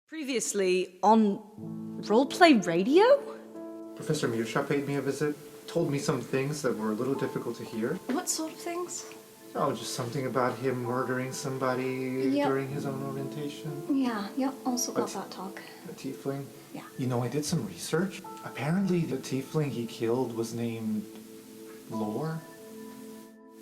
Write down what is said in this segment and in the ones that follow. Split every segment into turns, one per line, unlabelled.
Previously on Roleplay Radio?
Professor Mirsha paid me a visit, told me some things that were a little difficult to hear.
What sort of things?
Oh, just something about him murdering somebody during his own orientation.
Yeah, also got that talk.
A tiefling?
Yeah.
You know, I did some research. Apparently the tiefling he killed was named Lore.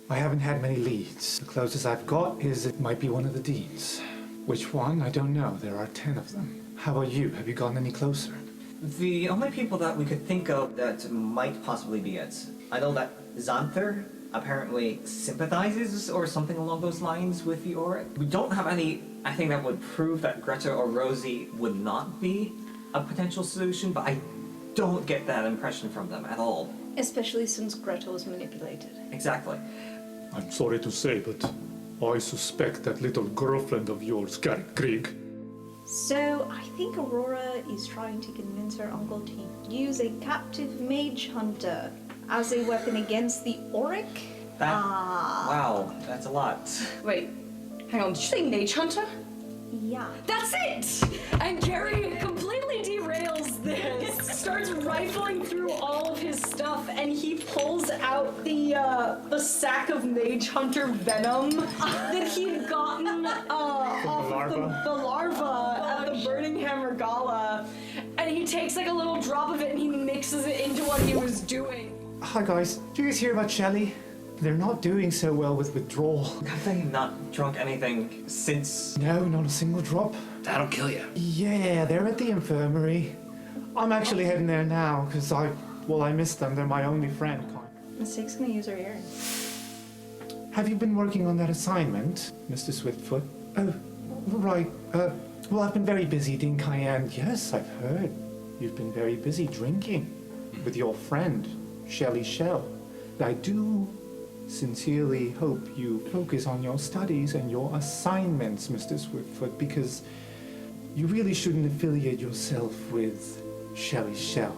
I haven't had many leads. The closest I've got is it might be one of the deans. Which one? I don't know. There are 10 of them. How about you? Have you gotten any closer?
The only people that we could think of that might possibly be it. I know that Xanther apparently sympathizes or something along those lines with the Auric. We don't have anything that would prove that Greta or Rosie would not be a potential solution, but I don't get that impression from them at all.
Especially since Greta was manipulated.
Exactly.
I'm sorry to say, but I suspect that little girlfriend of yours, Krieg.
So, I think Aurora is trying to convince her uncle to use a captive mage hunter as a weapon against the Auric?
Wow, that's a lot.
Wait, hang on, did you say mage hunter?
Yeah.
That's it! And Gary completely derails this, starts rifling through all of his stuff, and he pulls out the sack of mage hunter venom that he'd gotten off of the larva at the Burning Hammer Gala, and he takes like a little drop of it and he mixes it into what he was doing.
Hi guys, did you guys hear about Shelley? They're not doing so well with withdrawal.
Have they not drunk anything since?
No, not a single drop.
That'll kill you.
Yeah, they're at the infirmary. I'm actually heading there now, because I missed them. They're my only friend.
Mistake's gonna use her earring.
Have you been working on that assignment, Mr. Swiftfoot? Oh, right. Well, I've been very busy, didn't I? And yes, I've heard. You've been very busy drinking with your friend, Shelley Shell. I do sincerely hope you focus on your studies and your assignments, Mr. Swiftfoot, because you really shouldn't affiliate yourself with Shelley Shell.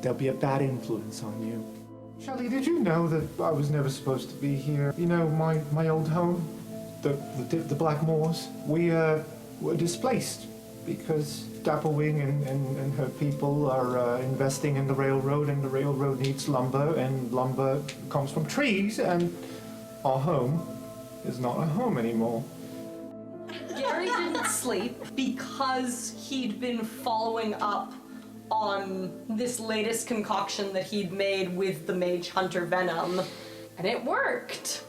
There'll be a bad influence on you. Shelley, did you know that I was never supposed to be here? You know, my old home, the Blackmoors, we were displaced because Dapplewing and her people are investing in the railroad, and the railroad needs lumber, and lumber comes from trees, and our home is not a home anymore.
Gary didn't sleep because he'd been following up on this latest concoction that he'd made with the mage hunter venom, and it worked.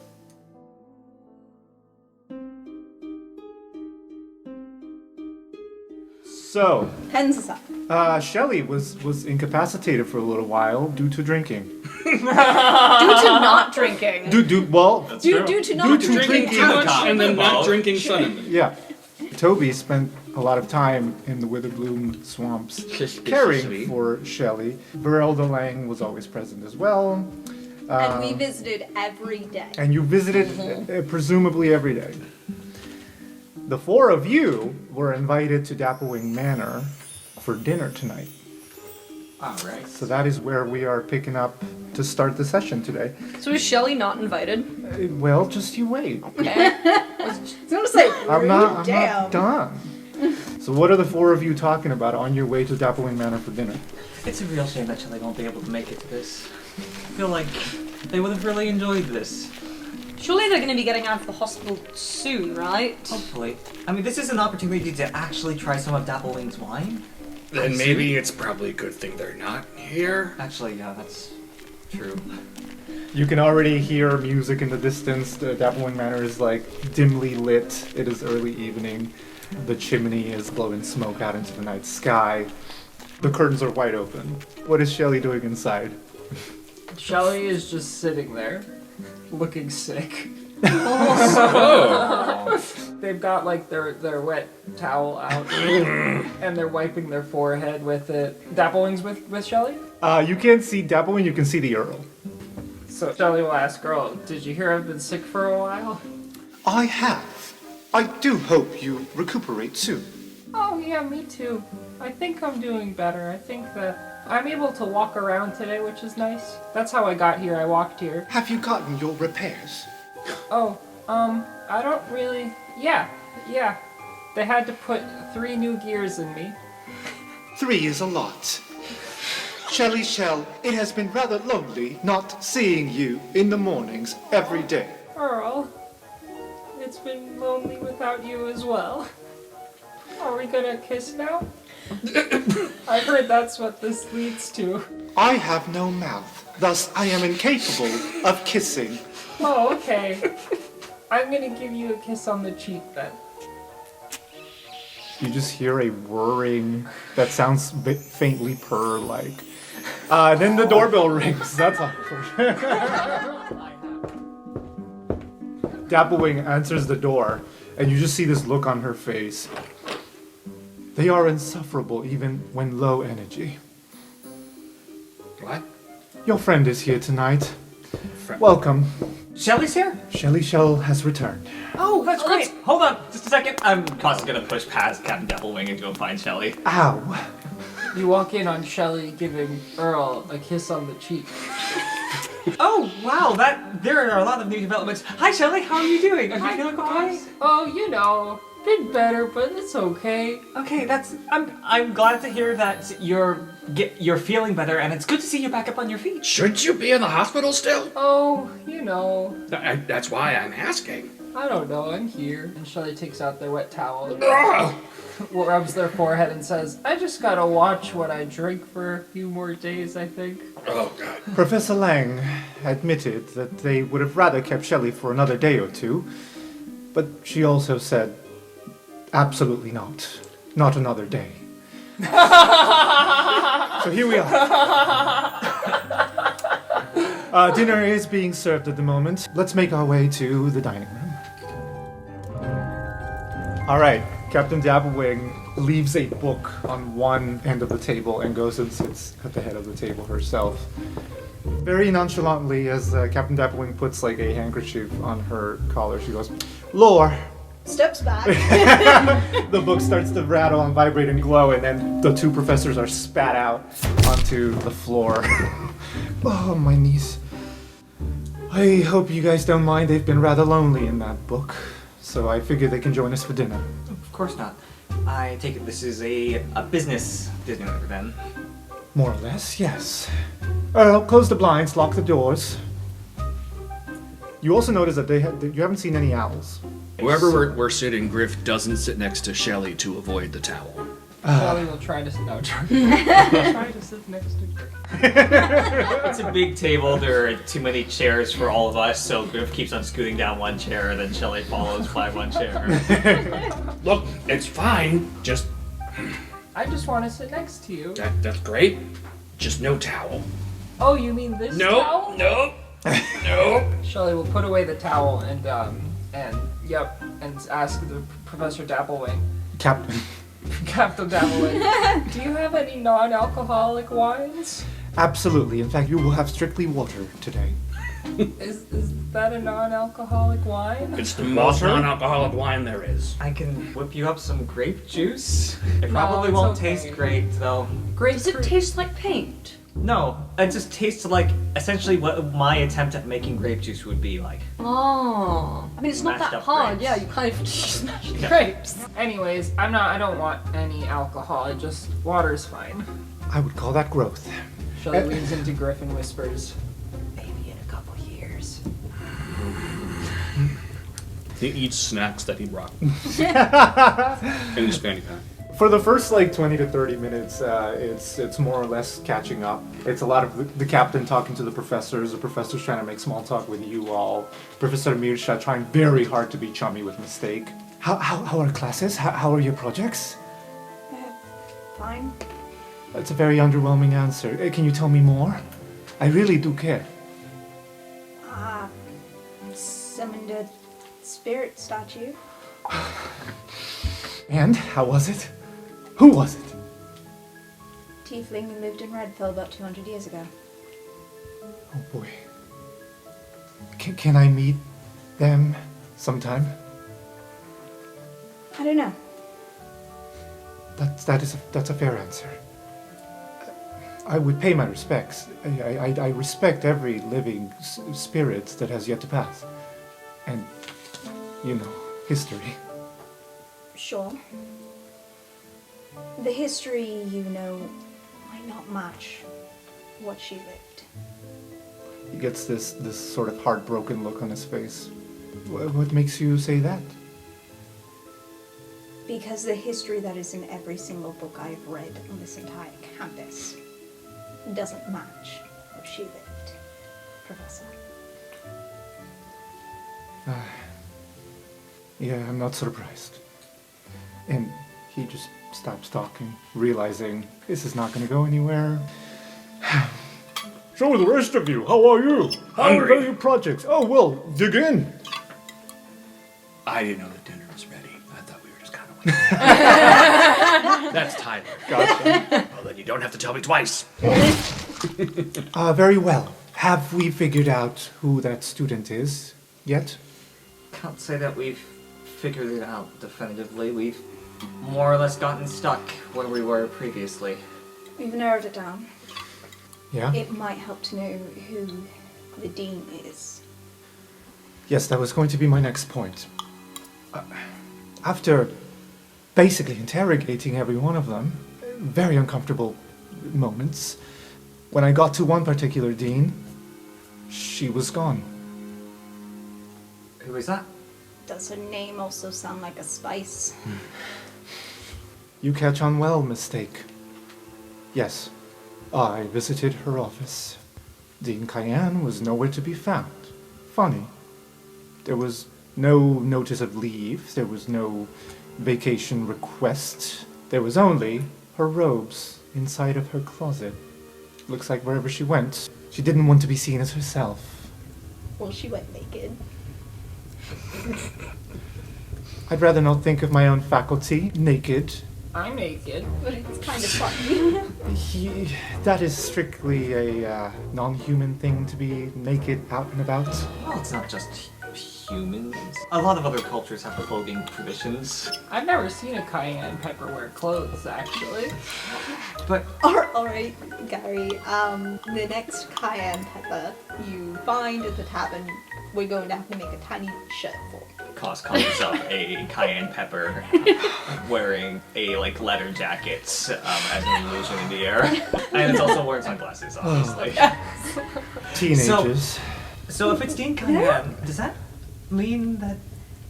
So,
Pens us up.
Shelley was incapacitated for a little while due to drinking.
Due to not drinking.
Due to not
Drinking too much and then not drinking suddenly.
Yeah. Toby spent a lot of time in the Witherbloom swamps caring for Shelley. Verelda Lang was always present as well.
And we visited every day.
And you visited presumably every day. The four of you were invited to Dapplewing Manor for dinner tonight.
Alright.
So that is where we are picking up to start the session today.
So is Shelley not invited?
Well, just you wait.
Okay.
I was gonna say,
I'm not
damn.
done. So what are the four of you talking about on your way to Dapplewing Manor for dinner?
It's a real shame that Shelley won't be able to make it to this. I feel like they would have really enjoyed this.
Surely they're going to be getting out of the hospital soon, right?
Hopefully. I mean, this is an opportunity to actually try some of Dapplewing's wine.
Then maybe it's probably a good thing they're not here.
Actually, yeah, that's true.
You can already hear music in the distance. The Dapplewing Manor is like dimly lit. It is early evening. The chimney is blowing smoke out into the night sky. The curtains are wide open. What is Shelley doing inside?
Shelley is just sitting there, looking sick. They've got like their wet towel out, and they're wiping their forehead with it. Dapplewing's with Shelley?
You can't see Dapplewing, you can see the Earl.
So Shelley will ask Earl, did you hear I've been sick for a while?
I have. I do hope you recuperate soon.
Oh yeah, me too. I think I'm doing better. I think that I'm able to walk around today, which is nice. That's how I got here. I walked here.
Have you gotten your repairs?
Oh, I don't really... Yeah. They had to put 3 new gears in me.
3 is a lot. Shelley Shell, it has been rather lonely not seeing you in the mornings every day.
Earl, it's been lonely without you as well. Are we gonna kiss now? I've heard that's what this leads to.
I have no mouth, thus I am incapable of kissing.
Oh, okay. I'm gonna give you a kiss on the cheek then.
You just hear a whirring that sounds faintly purr-like. Then the doorbell rings. That's awkward. Dapplewing answers the door, and you just see this look on her face. They are insufferable even when low energy.
What?
Your friend is here tonight. Welcome.
Shelly's here?
Shelley Shell has returned.
Oh, that's great. Hold on, just a second. I'm constantly gonna push past Captain Dapplewing and go find Shelly.
Ow.
You walk in on Shelly giving Earl a kiss on the cheek.
Oh, wow, there are a lot of new developments. Hi, Shelly, how are you doing? Are you feeling okay?
Oh, you know, been better, but it's okay.
Okay, I'm glad to hear that you're feeling better, and it's good to see you back up on your feet.
Shouldn't you be in the hospital still?
Oh, you know,
That's why I'm asking.
I don't know, I'm here. And Shelly takes out their wet towel and
Oh,
rubs their forehead and says, I just gotta watch what I drink for a few more days, I think.
oh God.
Professor Lang admitted that they would have rather kept Shelley for another day or two, but she also said, absolutely not. Not another day. So here we are. Dinner is being served at the moment. Let's make our way to the dining room. All right, Captain Dapplewing leaves a book on one end of the table and goes and sits at the head of the table herself. Very nonchalantly, as Captain Dapplewing puts like a handkerchief on her collar, she goes, "Lore."
Steps back.
The book starts to rattle and vibrate and glow, and then the 2 professors are spat out onto the floor. Oh, my knees. I hope you guys don't mind. They've been rather lonely in that book, so I figure they can join us for dinner.
Of course not. I take it this is a business dinner then.
More or less, yes. Earl, close the blinds, lock the doors. You also notice that you haven't seen any owls.
Wherever we're sitting, Griff doesn't sit next to Shelley to avoid the towel.
Shelly will try to try to sit next to Griff.
It's a big table. There are too many chairs for all of us, so Griff keeps on scooting down one chair, then Shelly follows by one chair.
Look, it's fine. Just
I just want to sit next to you.
that's great. Just no towel.
Oh, you mean this towel?
No. No.
Shelly will put away the towel and ask the Professor Dapplewing,
Captain.
Captain Dapplewing, do you have any non-alcoholic wines?
Absolutely. In fact, you will have strictly water today.
Is that a non-alcoholic wine?
It's the most non-alcoholic wine there is.
I can whip you up some grape juice. It
No,
probably
it's
won't
okay.
taste great, though.
Does it taste like paint?
No, it just tastes like essentially what my attempt at making grape juice would be like.
Oh. I mean, it's not
Smashed
that
up
hard.
grapes.
Yeah, you kind of smash
Yeah.
grapes.
Anyways, I don't want any alcohol. Just water's fine.
I would call that growth.
Shelly leans into Griff and whispers,
Maybe in a couple years.
He eats snacks that he brought in his fanny pack.
For the first 20 to 30 minutes, it's more or less catching up. It's a lot of the captain talking to the professors trying to make small talk with you all, Professor Mirsha trying very hard to be chummy with Mistake. How are classes? How are your projects?
Fine.
That's a very underwhelming answer. Can you tell me more? I really do care.
Summoned a spirit statue.
And how was it? Who was it?
Tiefling who lived in Redfell about 200 years ago.
Oh boy. Can I meet them sometime?
I don't know.
That's a fair answer. I would pay my respects. I respect every living spirit that has yet to pass. And, history.
Sure. The history you know might not match what she lived.
He gets this sort of heartbroken look on his face. What makes you say that?
Because the history that is in every single book I've read on this entire campus doesn't match how she lived, Professor.
Yeah, I'm not surprised. And he just stops talking, realizing this is not going to go anywhere.
So the rest of you, how are you?
Hungry.
How are your projects? Oh, well, dig in.
I didn't know the dinner was ready. I thought we were just kind of waiting. That's Tyler.
Gotcha.
Well, then you don't have to tell me twice.
Very well. Have we figured out who that student is yet?
Can't say that we've figured it out definitively. We've more or less gotten stuck where we were previously.
We've narrowed it down.
Yeah?
It might help to know who the dean is.
Yes, that was going to be my next point. After basically interrogating every one of them, very uncomfortable moments, when I got to one particular dean, she was gone.
Who is that?
Does her name also sound like a spice?
You catch on well, mistake. Yes, I visited her office. Dean Cayenne was nowhere to be found. Funny. There was no notice of leave, there was no vacation request. There was only her robes inside of her closet. Looks like wherever she went, she didn't want to be seen as herself.
Well, she went naked.
I'd rather not think of my own faculty naked.
I'm naked.
But it's kind of funny.
That is strictly a non-human thing to be naked out and about.
Well, it's not just humans. A lot of other cultures have clothing traditions.
I've never seen a cayenne pepper wear clothes, actually.
But
Alright, Gary, the next cayenne pepper you find at the tavern, we're going to have to make a tiny shirt for.
Cos calls up a cayenne pepper wearing a leather jacket as an illusion in the air. And it's also wearing sunglasses, obviously.
Teenagers.
So if it's Dean Cayenne, does that mean that...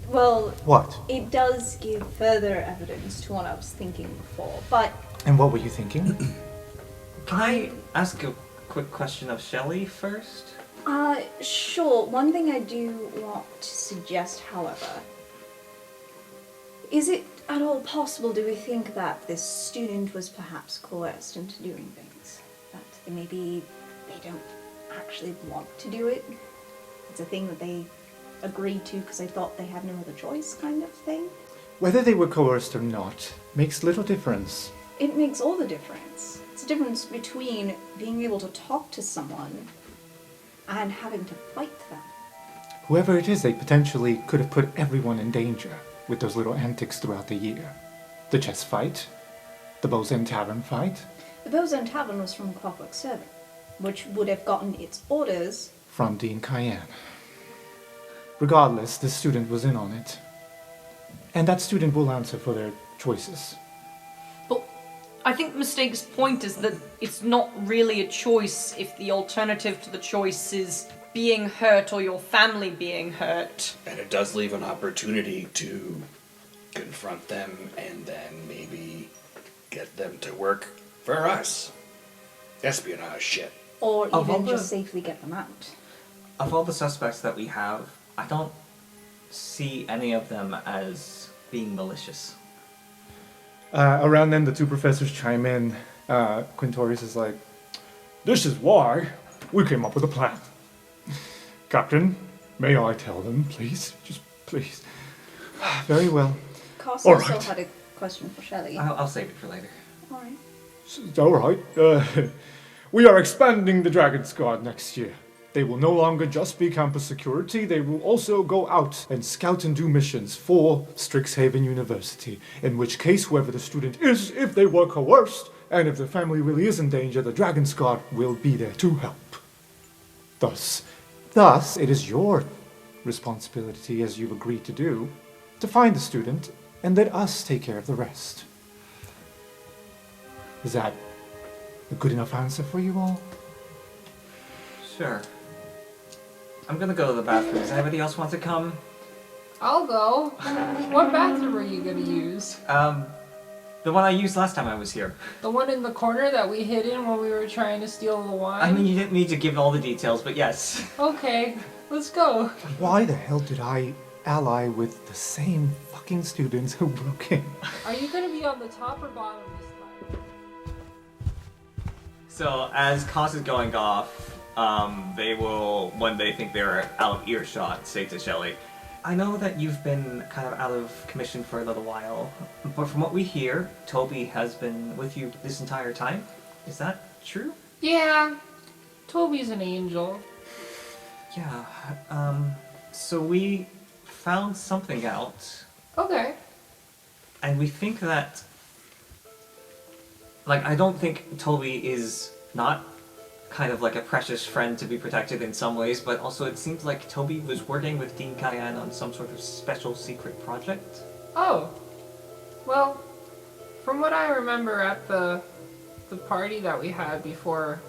Well,
What?
it does give further evidence to what I was thinking before, but
And what were you thinking?
Can I ask a quick question of Shelley first?
sure. One thing I do want to suggest, however, is it at all possible, do we think that this student was perhaps coerced into doing things? That maybe they don't actually want to do it? It's a thing that they agreed to because they thought they had no other choice, kind of thing?
Whether they were coerced or not makes little difference.
It makes all the difference. It's a difference between being able to talk to someone and having to fight them.
Whoever it is, they potentially could have put everyone in danger with those little antics throughout the year. The chess fight, the Bows End Tavern fight.
The Bows End Tavern was from Clockwork Servant, which would have gotten its orders.
From Dean Cayenne. Regardless, the student was in on it. And that student will answer for their choices.
But I think Mistake's point is that it's not really a choice if the alternative to the choice is being hurt or your family being hurt.
And it does leave an opportunity to confront them and then maybe get them to work for us. Espionage shit.
Or
Of all
even
the-
just safely get them out.
Of all the suspects that we have, I don't see any of them as being malicious.
Around then, the two professors chime in. Quintorius is like,
This is why we came up with a plan. Captain, may I tell them, please? Just please.
very well.
Cass
All
also
right.
had a question for Shelley.
I'll save it for later.
Alright.
All right. We are expanding the Dragon's Guard next year. They will no longer just be campus security, they will also go out and scout and do missions for Strixhaven University, in which case whoever the student is, if they were coerced, and if their family really is in danger, the Dragon's Guard will be there to help. Thus,
Thus, it is your responsibility, as you've agreed to do, to find the student and let us take care of the rest. Is that a good enough answer for you all?
Sure. I'm gonna go to the bathroom. Does anybody else want to come?
I'll go. What bathroom are you gonna use?
The one I used last time I was here.
The one in the corner that we hid in when we were trying to steal the wine?
I mean, you didn't need to give all the details, but yes.
Okay, let's go.
Why the hell did I ally with the same fucking students who broke in?
Are you gonna be on the top or bottom this time?
So, as Cos is going off, they will, when they think they're out of earshot, say to Shelly, I know that you've been kind of out of commission for a little while, but from what we hear, Toby has been with you this entire time. Is that true?
Yeah, Toby's an angel.
Yeah, so we found something out,
Okay.
and we think that, like, I don't think Toby is not kind of like a precious friend to be protected in some ways, but also it seems like Toby was working with Dean Cayenne on some sort of special secret project.
Oh. Well, from what I remember at the party that we had before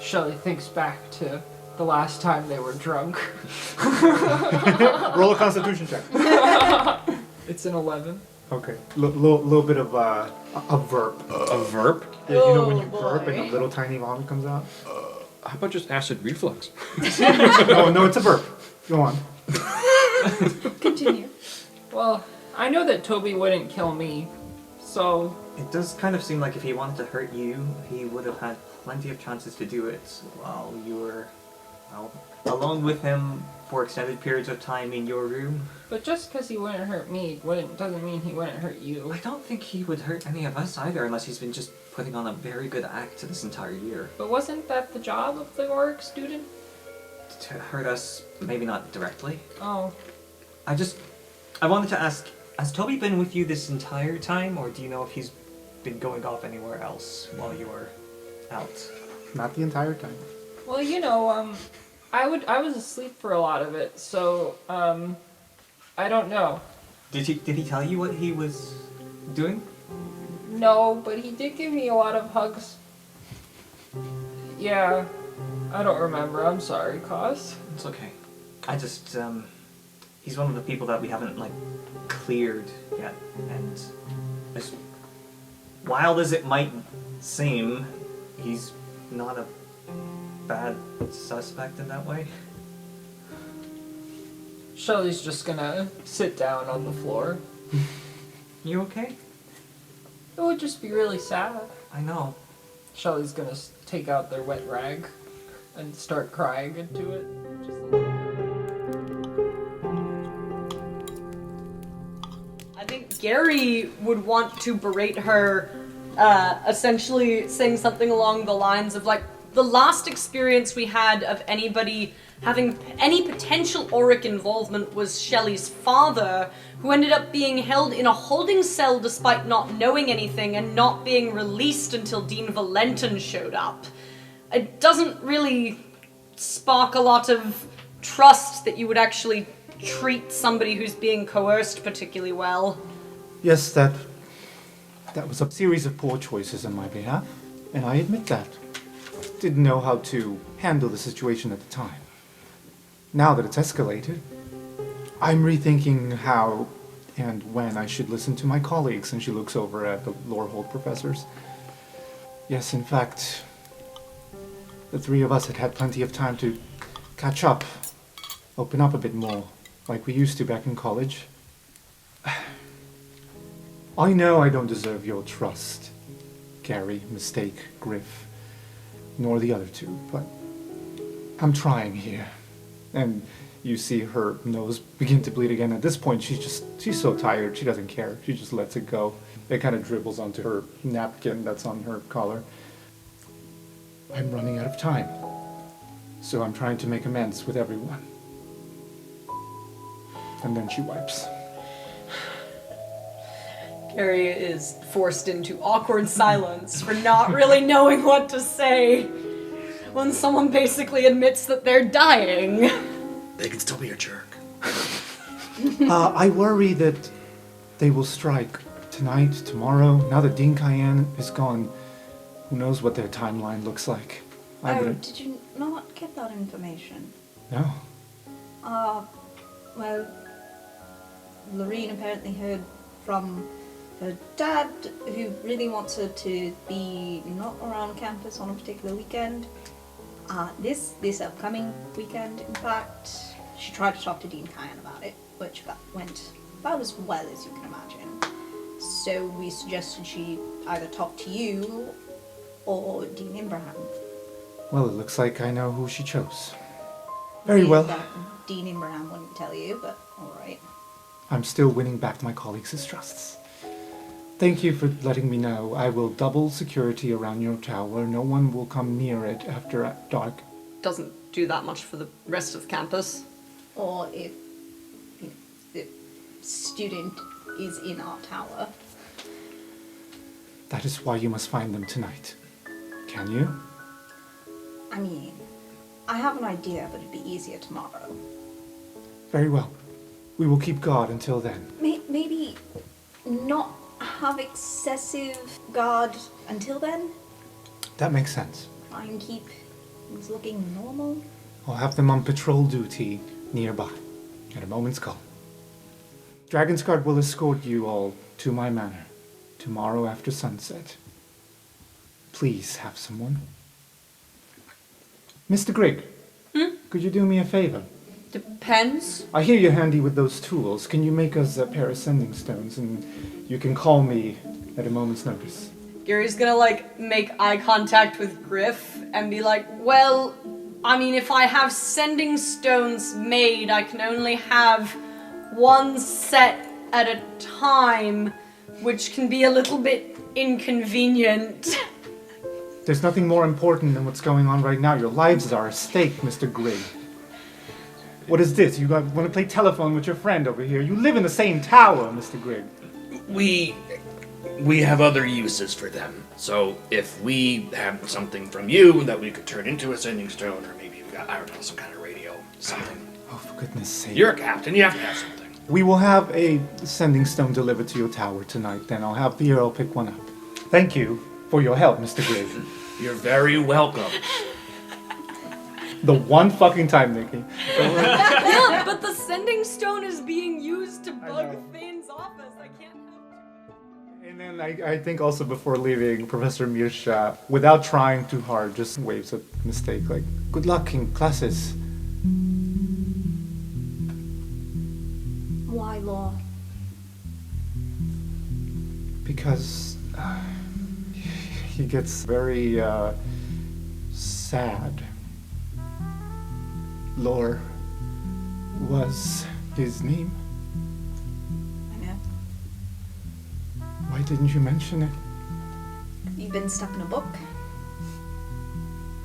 Shelly thinks back to the last time they were drunk.
Roll a constitution check.
It's an 11.
Okay, little bit of a verb.
A verb?
Yeah, you know when you
Oh,
burp and
boy.
a little tiny vomit comes out?
How about just acid reflux?
No, it's a verb. Go on.
Continue.
Well, I know that Toby wouldn't kill me, so
It does kind of seem like if he wanted to hurt you, he would have had plenty of chances to do it while you were, well, alone with him for extended periods of time in your room.
but just because he wouldn't hurt me doesn't mean he wouldn't hurt you.
I don't think he would hurt any of us either, unless he's been just putting on a very good act this entire year.
But wasn't that the job of the orc student?
To hurt us, maybe not directly.
Oh,
I wanted to ask, has Toby been with you this entire time, or do you know if he's been going off anywhere else while you were out?
Not the entire time.
well, you know, I was asleep for a lot of it, so I don't know.
Did he tell you what he was doing?
No, but he did give me a lot of hugs. Yeah, I don't remember. I'm sorry, Cos.
It's okay. I just, he's one of the people that we haven't, like, cleared yet, and as wild as it might seem, he's not a bad suspect in that way.
Shelly's just gonna sit down on the floor.
You okay?
It would just be really sad.
I know.
Shelly's gonna take out their wet rag and start crying into it. Just a little.
I think Gary would want to berate her, essentially saying something along the lines of like, the last experience we had of anybody having any potential auric involvement was Shelley's father, who ended up being held in a holding cell despite not knowing anything and not being released until Dean Valentin showed up. It doesn't really spark a lot of trust that you would actually treat somebody who's being coerced particularly well.
Yes, that was a series of poor choices on my behalf, and I admit that. Didn't know how to handle the situation at the time. Now that it's escalated, I'm rethinking how and when I should listen to my colleagues, and she looks over at the Lorehold professors. Yes, in fact, the three of us had plenty of time to catch up, open up a bit more, like we used to back in college. I know I don't deserve your trust, Gary, Mistake, Griff, nor the other two, but I'm trying here. And you see her nose begin to bleed again. At this point, she's so tired, she doesn't care. She just lets it go. It kind of dribbles onto her napkin that's on her collar. I'm running out of time, so I'm trying to make amends with everyone. And then she wipes.
Gary is forced into awkward silence for not really knowing what to say when someone basically admits that they're dying.
They can still be a jerk.
I worry that They will strike tonight, tomorrow. Now that Dean Cayenne is gone, who knows what their timeline looks like.
Did you not get that information?
No.
Well, Lorene apparently heard from her dad, who really wants her to be not around campus on a particular weekend. This upcoming weekend, in fact. She tried to talk to Dean Cayenne about it, which went about as well as you can imagine. So we suggested she either talk to you or Dean Imbraham.
Well, it looks like I know who she chose. Very well.
That Dean Imbraham wouldn't tell you, but alright.
I'm still winning back my colleagues' distrusts. Thank you for letting me know. I will double security around your tower. No one will come near it after dark.
Doesn't do that much for the rest of campus.
Or if the student is in our tower.
That is why you must find them tonight. Can you?
I mean, I have an idea, but it'd be easier tomorrow.
Very well. We will keep guard until then.
Maybe not have excessive guard until then?
That makes sense.
Try and keep things looking normal?
I'll have them on patrol duty nearby at a moment's call. Dragon's Guard will escort you all to my manor tomorrow after sunset. Please have someone. Mr. Grigg, could you do me a favor?
Depends.
I hear you're handy with those tools. Can you make us a pair of sending stones and you can call me at a moment's notice?
Gary's gonna make eye contact with Griff and be like, well, I mean, if I have sending stones made, I can only have one set at a time, which can be a little bit inconvenient.
There's nothing more important than what's going on right now. Your lives are at stake, Mr. Grigg. What is this? You want to play telephone with your friend over here? You live in the same tower, Mr. Grigg.
We have other uses for them. So if we have something from you that we could turn into a sending stone, or maybe we got, I don't know, some kind of radio, something.
Oh, for goodness sake.
You're a captain, you have to have something.
We will have a sending stone delivered to your tower tonight, then I'll have the Earl pick one up. Thank you for your help, Mr. Grigg.
You're very welcome.
The one fucking time, Nikki.
Yeah, but the sending stone is being used to bug Thane's office. I can't help it.
And then I think also before leaving, Professor Mirsha, without trying too hard, just waves a mistake like, good luck in classes.
Why law?
Because he gets very sad. Lore was his name.
I know.
Why didn't you mention it?
You've been stuck in a book.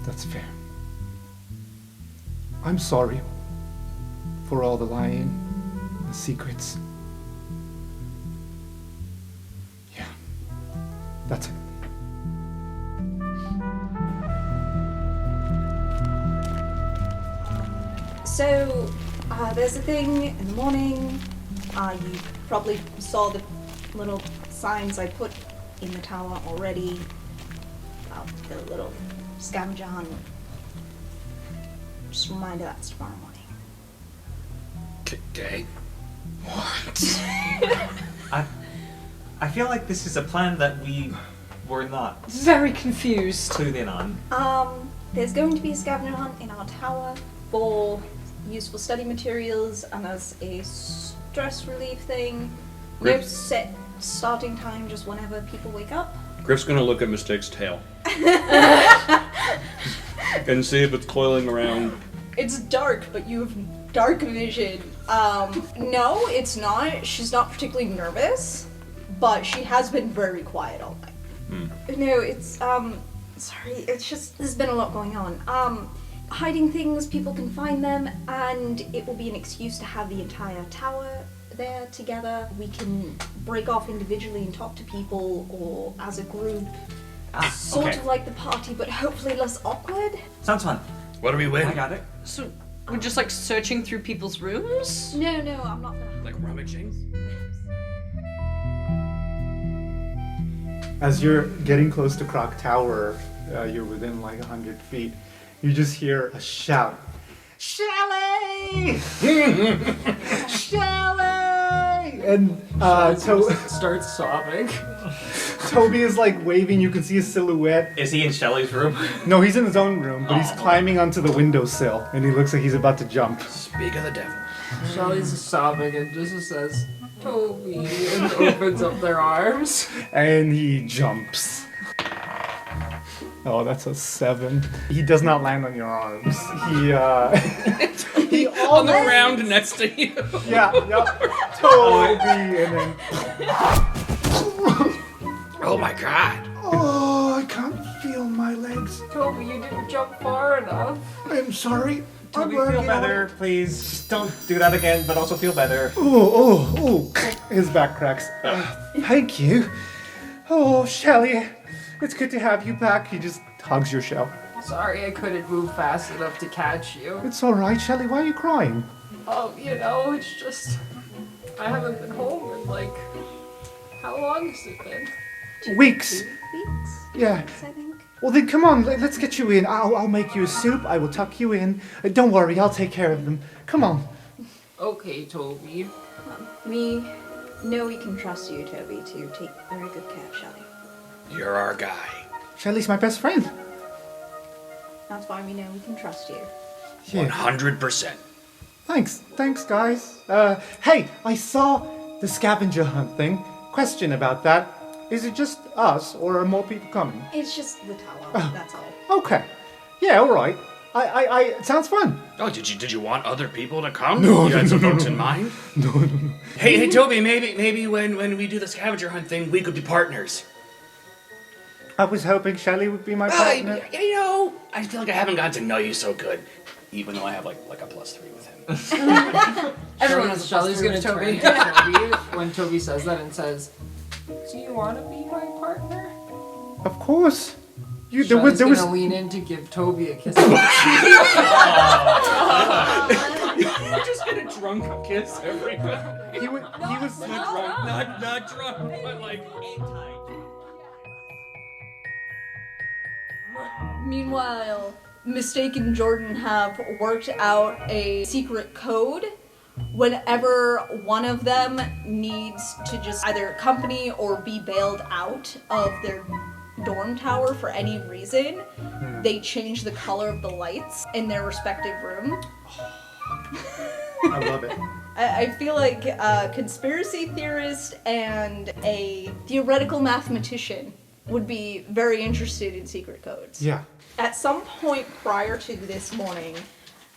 That's fair. I'm sorry for all the lying, the secrets. Yeah, that's it.
So, there's a thing in the morning. You probably saw the little signs I put in the tower already about the little scavenger hunt. Just a reminder that's tomorrow morning.
Okay.
I feel like this is a plan that we were not
Very confused.
clued in on.
There's going to be a scavenger hunt in our tower for useful study materials and as a stress relief thing. No
Griff?
set starting time, just whenever people wake up.
Griff's gonna look at Mistake's tail. And see if it's coiling around.
It's dark, but you have dark vision. No, it's not. She's not particularly nervous, but she has been very quiet all night. No, it's, sorry, it's just, there's been a lot going on. Hiding things, people can find them, and it will be an excuse to have the entire tower there together. We can break off individually and talk to people, or as a group. Sort
okay.
of like the party, but hopefully less awkward.
Sounds fun.
What are we
I
waiting?
got it.
So we're just searching through people's rooms?
No, I'm not gonna.
Like rummaging?
As you're getting close to Krokt Tower, you're within like 100 feet, you just hear a shout. Shelly! Shelly! And
starts sobbing.
Toby is like waving, you can see his silhouette.
Is he in Shelly's room?
No, he's in his own room, but he's climbing onto the windowsill, and he looks like he's about to jump.
Speak of the devil.
Shelly's sobbing and just says, Toby, and opens up their arms.
And he jumps. Oh, that's a 7. He does not land on your arms. He
on the ground next to you.
Yeah, Toby, and then...
Oh my god.
Oh, I can't feel my legs.
Toby, you didn't jump far enough.
I'm sorry.
Toby, feel better, please. Just don't do that again, but also feel better.
Oh. His back cracks. Thank you. Oh, Shelly. It's good to have you back. He just hugs your shell.
Sorry I couldn't move fast enough to catch you.
It's alright, Shelly. Why are you crying?
Oh, it's just... I haven't been home in, how long has it been?
Weeks.
2 weeks?
Yeah.
I think.
Well then, come on. Let's get you in. I'll make you a soup. I will tuck you in. Don't worry. I'll take care of them. Come on.
Okay, Toby.
We know we can trust you, Toby, to take very good care of Shelly.
You're our guy.
Shelly's my best friend.
That's why we know we can trust you.
Yeah.
100%.
Thanks, guys. Hey, I saw the scavenger hunt thing. Question about that. Is it just us, or are more people coming?
It's just the tower, that's all.
Okay. Yeah, alright. It sounds fun.
Oh, did you want other people to come?
No,
You had some
no,
folks
no.
in mind?
No.
Hey, Toby, maybe when we do the scavenger hunt thing, we could be partners.
I was hoping Shelly would be my partner.
I feel like I haven't gotten to know you so good, even though I have like a +3 with him.
Everyone has a
Shelly's
+3
gonna
with
turn
Toby.
to Toby when Toby says that and says, do you want to be my partner?
Of course. There
Shelly's
was
gonna lean in to give Toby a kiss.
You're just gonna drunk kiss everyone.
he was
Not drunk, but like
Meanwhile, Mistake and Jordan have worked out a secret code. Whenever one of them needs to just either accompany or be bailed out of their dorm tower for any reason, they change the color of the lights in their respective room.
I love it.
I feel like a conspiracy theorist and a theoretical mathematician would be very interested in secret codes.
Yeah.
At some point prior to this morning,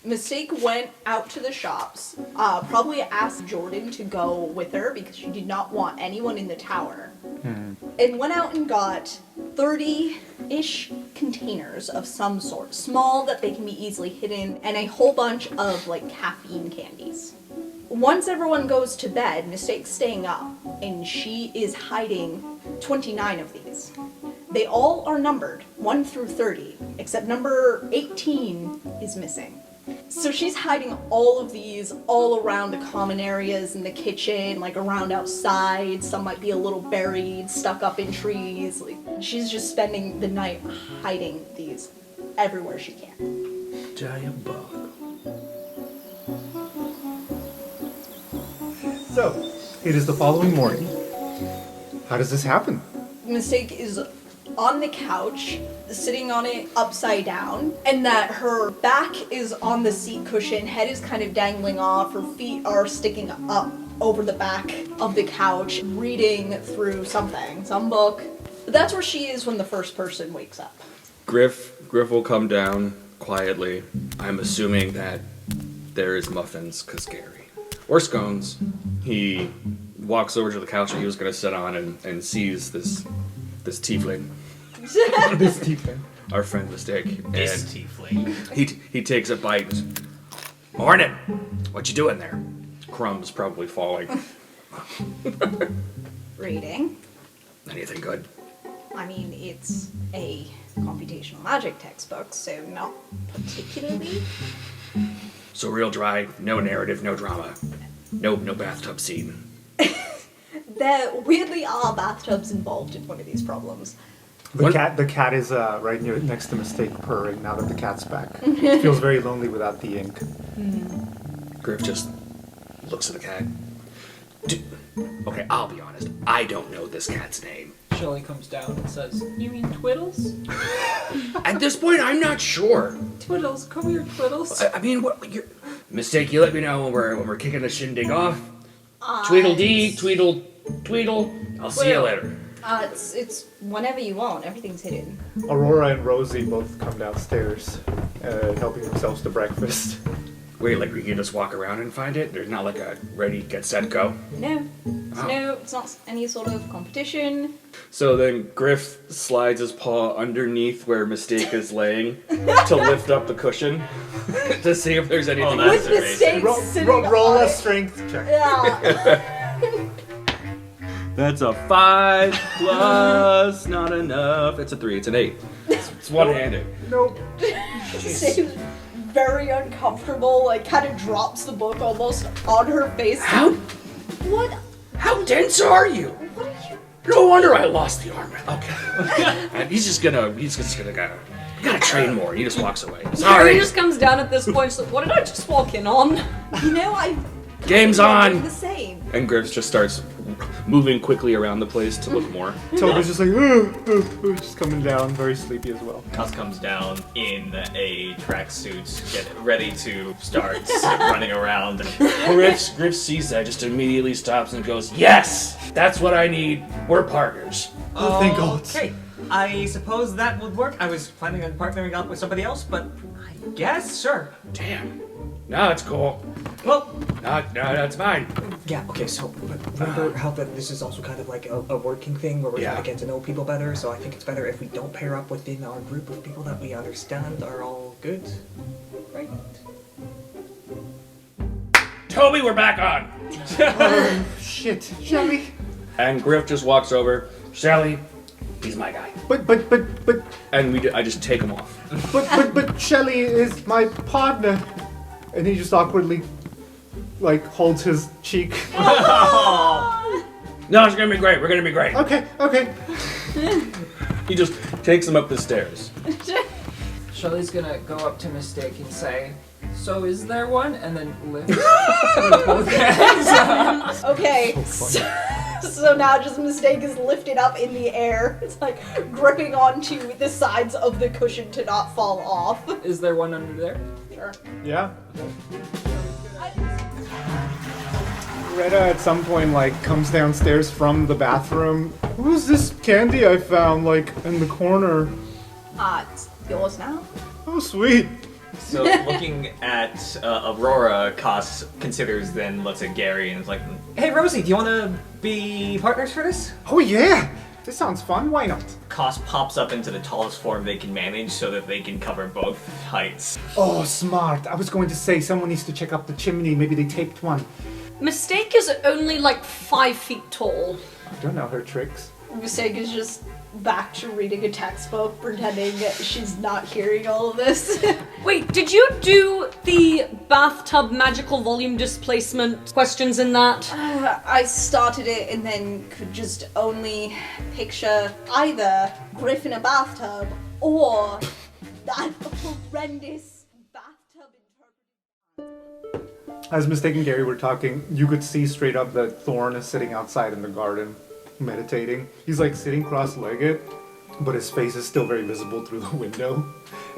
Mistake went out to the shops, probably asked Jordan to go with her because she did not want anyone in the tower, and went out and got 30-ish containers of some sort, small that they can be easily hidden, and a whole bunch of caffeine candies. Once everyone goes to bed, Mistake's staying up, and she is hiding 29 of these. They all are numbered, 1 through 30, except number 18 is missing. So she's hiding all of these all around the common areas in the kitchen, around outside. Some might be a little buried, stuck up in trees. She's just spending the night hiding these everywhere she can.
diabolical.
So, it is the following morning. How does this happen?
Mistake is on the couch, sitting on it upside down, and that her back is on the seat cushion, head is kind of dangling off, her feet are sticking up over the back of the couch, reading through something, some book. But that's where she is when the first person wakes up.
Griff will come down quietly. I'm assuming that there is muffins, cause Gary. Or scones. He walks over to the couch that he was gonna sit on and sees this tiefling.
This tiefling.
Our friend Mistake.
This
And
tiefling.
he takes a bite. Morning. What you doing there? Crumbs probably falling.
Reading.
Anything good?
I mean, it's a computational magic textbook, so not particularly.
So real dry, no narrative, no drama, no bathtub scene.
there weirdly are bathtubs involved in one of these problems.
The cat is right next to Mistake purring now that the cat's back. It feels very lonely without the ink.
Griff just looks at the cat. Okay, I'll be honest. I don't know this cat's name.
Shelly comes down and says, "You mean Twiddles?
At this point, I'm not sure.
Twiddles, come here, Twiddles."
I mean, what? Mistake, you let me know when we're kicking the shindig off. Tweedledee, tweedle. I'll see you later.
It's whenever you want. Everything's hidden.
Aurora and Rosie both come downstairs, helping themselves to breakfast.
Wait, like we can just walk around and find it? There's not like a ready, get, set, go?
No. It's not any sort of competition.
So then Griff slides his paw underneath where Mistake is laying to lift up the cushion to see if there's anything.
With Mistake sitting
roll
on
a
it.
strength check.
Yeah.
That's a 5 plus not enough. It's a 3. It's an 8. It's one-handed.
Nope.
Seems very uncomfortable, like kind of drops the book almost on her face.
How dense are you?
What are you?
No wonder I lost the armor. Okay. And he's just gonna you gotta train more. He just walks away.
He
Sorry.
just comes down at this point. So what did I just walk in on?
You know, I.
Game's on.
The same.
And Griff just starts moving quickly around the place to look more.
Toga's just like, just coming down, very sleepy as well.
Cuss comes down in a tracksuit, get ready to start running around.
Griff sees that, just immediately stops and goes, "Yes, that's what I need. We're partners."
Oh, thank God.
Okay, I suppose that would work. I was planning on partnering up with somebody else, but I guess, sure.
Damn. No, it's cool.
Well,
No, that's fine.
yeah, okay, so remember how that this is also kind of like a working thing where we're trying to get to know people better, so I think it's better if we don't pair up within our group of people that we understand are all good, right?
Toby, we're back on.
Oh, shit. Shelly.
And Griff just walks over. Shelly, he's my guy.
But,
And I just take him off.
but Shelly is my partner. And he just awkwardly, like, holds his cheek.
No, it's gonna be great. We're gonna be great.
Okay.
He just takes him up the stairs.
Shelly's gonna go up to Mistake and say, "So is there one?" And then lift with both hands.
Okay. So now just Mistake is lifted up in the air. It's like gripping onto the sides of the cushion to not fall off.
Is there one under there?
Sure.
Yeah. Greta at some point, like, comes downstairs from the bathroom. Who's this candy I found, like, in the corner?
It's yours now.
Oh, sweet.
So looking at Aurora, Koss considers then looks at Gary and is like, "Hey Rosie, do you want to be partners for this?"
Oh, yeah. This sounds fun. Why not?
Koss pops up into the tallest form they can manage so that they can cover both heights.
Oh, smart. I was going to say someone needs to check up the chimney. Maybe they taped one.
Mistake is only like 5 feet tall.
I don't know her tricks.
Mistake is just back to reading a textbook, pretending she's not hearing all of this.
Wait, did you do the bathtub magical volume displacement questions in that?
I started it and then could just only picture either Griff in a bathtub or that horrendous bathtub interpretation.
As Mistake and Gary were talking, you could see straight up that Thorn is sitting outside in the garden, meditating. He's like sitting cross-legged, but his face is still very visible through the window.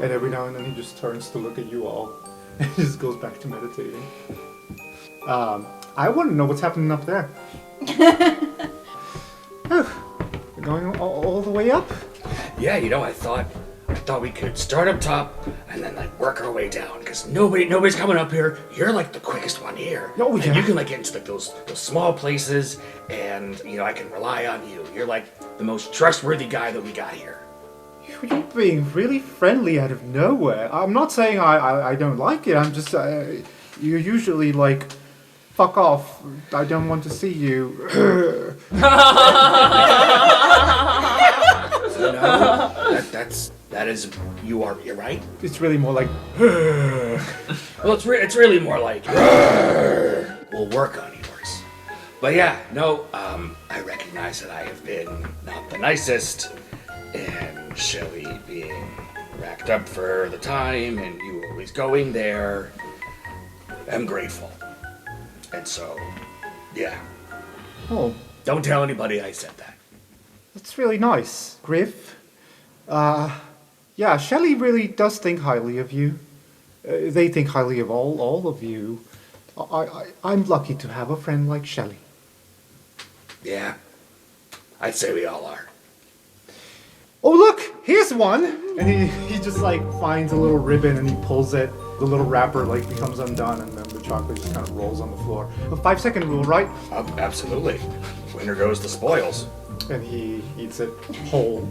And every now and then he just turns to look at you all and just goes back to meditating. I want to know what's happening up there. We're going all the way up?
Yeah, I thought we could start up top and then like work our way down because nobody's coming up here. You're like the quickest one here.
Oh, yeah.
And you can like get into like those small places, and I can rely on you. You're like the most trustworthy guy that we got here.
You're being really friendly out of nowhere. I'm not saying I don't like it. I'm just you're usually like, fuck off. I don't want to see you.
You're right.
It's really more like.
Well, it's really more like we'll work on yours. But yeah, no, I recognize that I have been not the nicest, and Shelly being racked up for the time, and you always going there, I'm grateful. And so, yeah.
Oh,
Don't tell anybody I said that.
that's really nice, Griff. Yeah, Shelley really does think highly of you. They think highly of all of you. I'm lucky to have a friend like Shelley.
Yeah, I'd say we all are.
Oh, look, here's one. And he just like finds a little ribbon and he pulls it. The little wrapper like becomes undone and then the chocolate just kind of rolls on the floor. A 5-second rule, right?
Absolutely. Winner goes the spoils.
And he eats it whole.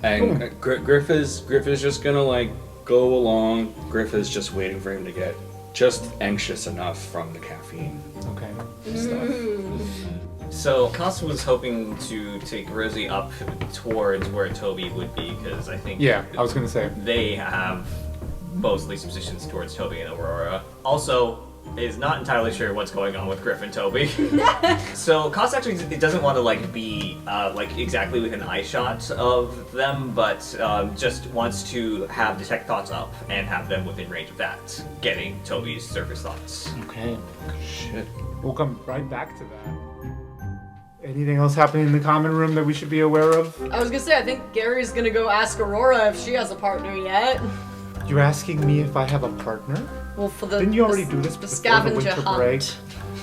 And Griff is just gonna like go along. Griff is just waiting for him to get just anxious enough from the caffeine
Okay.
stuff.
So Cost was hoping to take Rosie up towards where Toby would be, because I think
Yeah, I was gonna say.
they have mostly suspicions towards Toby and Aurora. Also, is not entirely sure what's going on with Griff and Toby. So Cost actually doesn't want to like be like exactly within eye shot of them, but just wants to have detect thoughts up and have them within range of that, getting Toby's surface thoughts.
Okay.
Shit.
We'll come right back to that. Anything else happening in the common room that we should be aware of?
I was gonna say, I think Gary's gonna go ask Aurora if she has a partner yet.
You're asking me if I have a partner?
Well, for the
Didn't you already do this
the
before
scavenger
the winter
hunt.
break?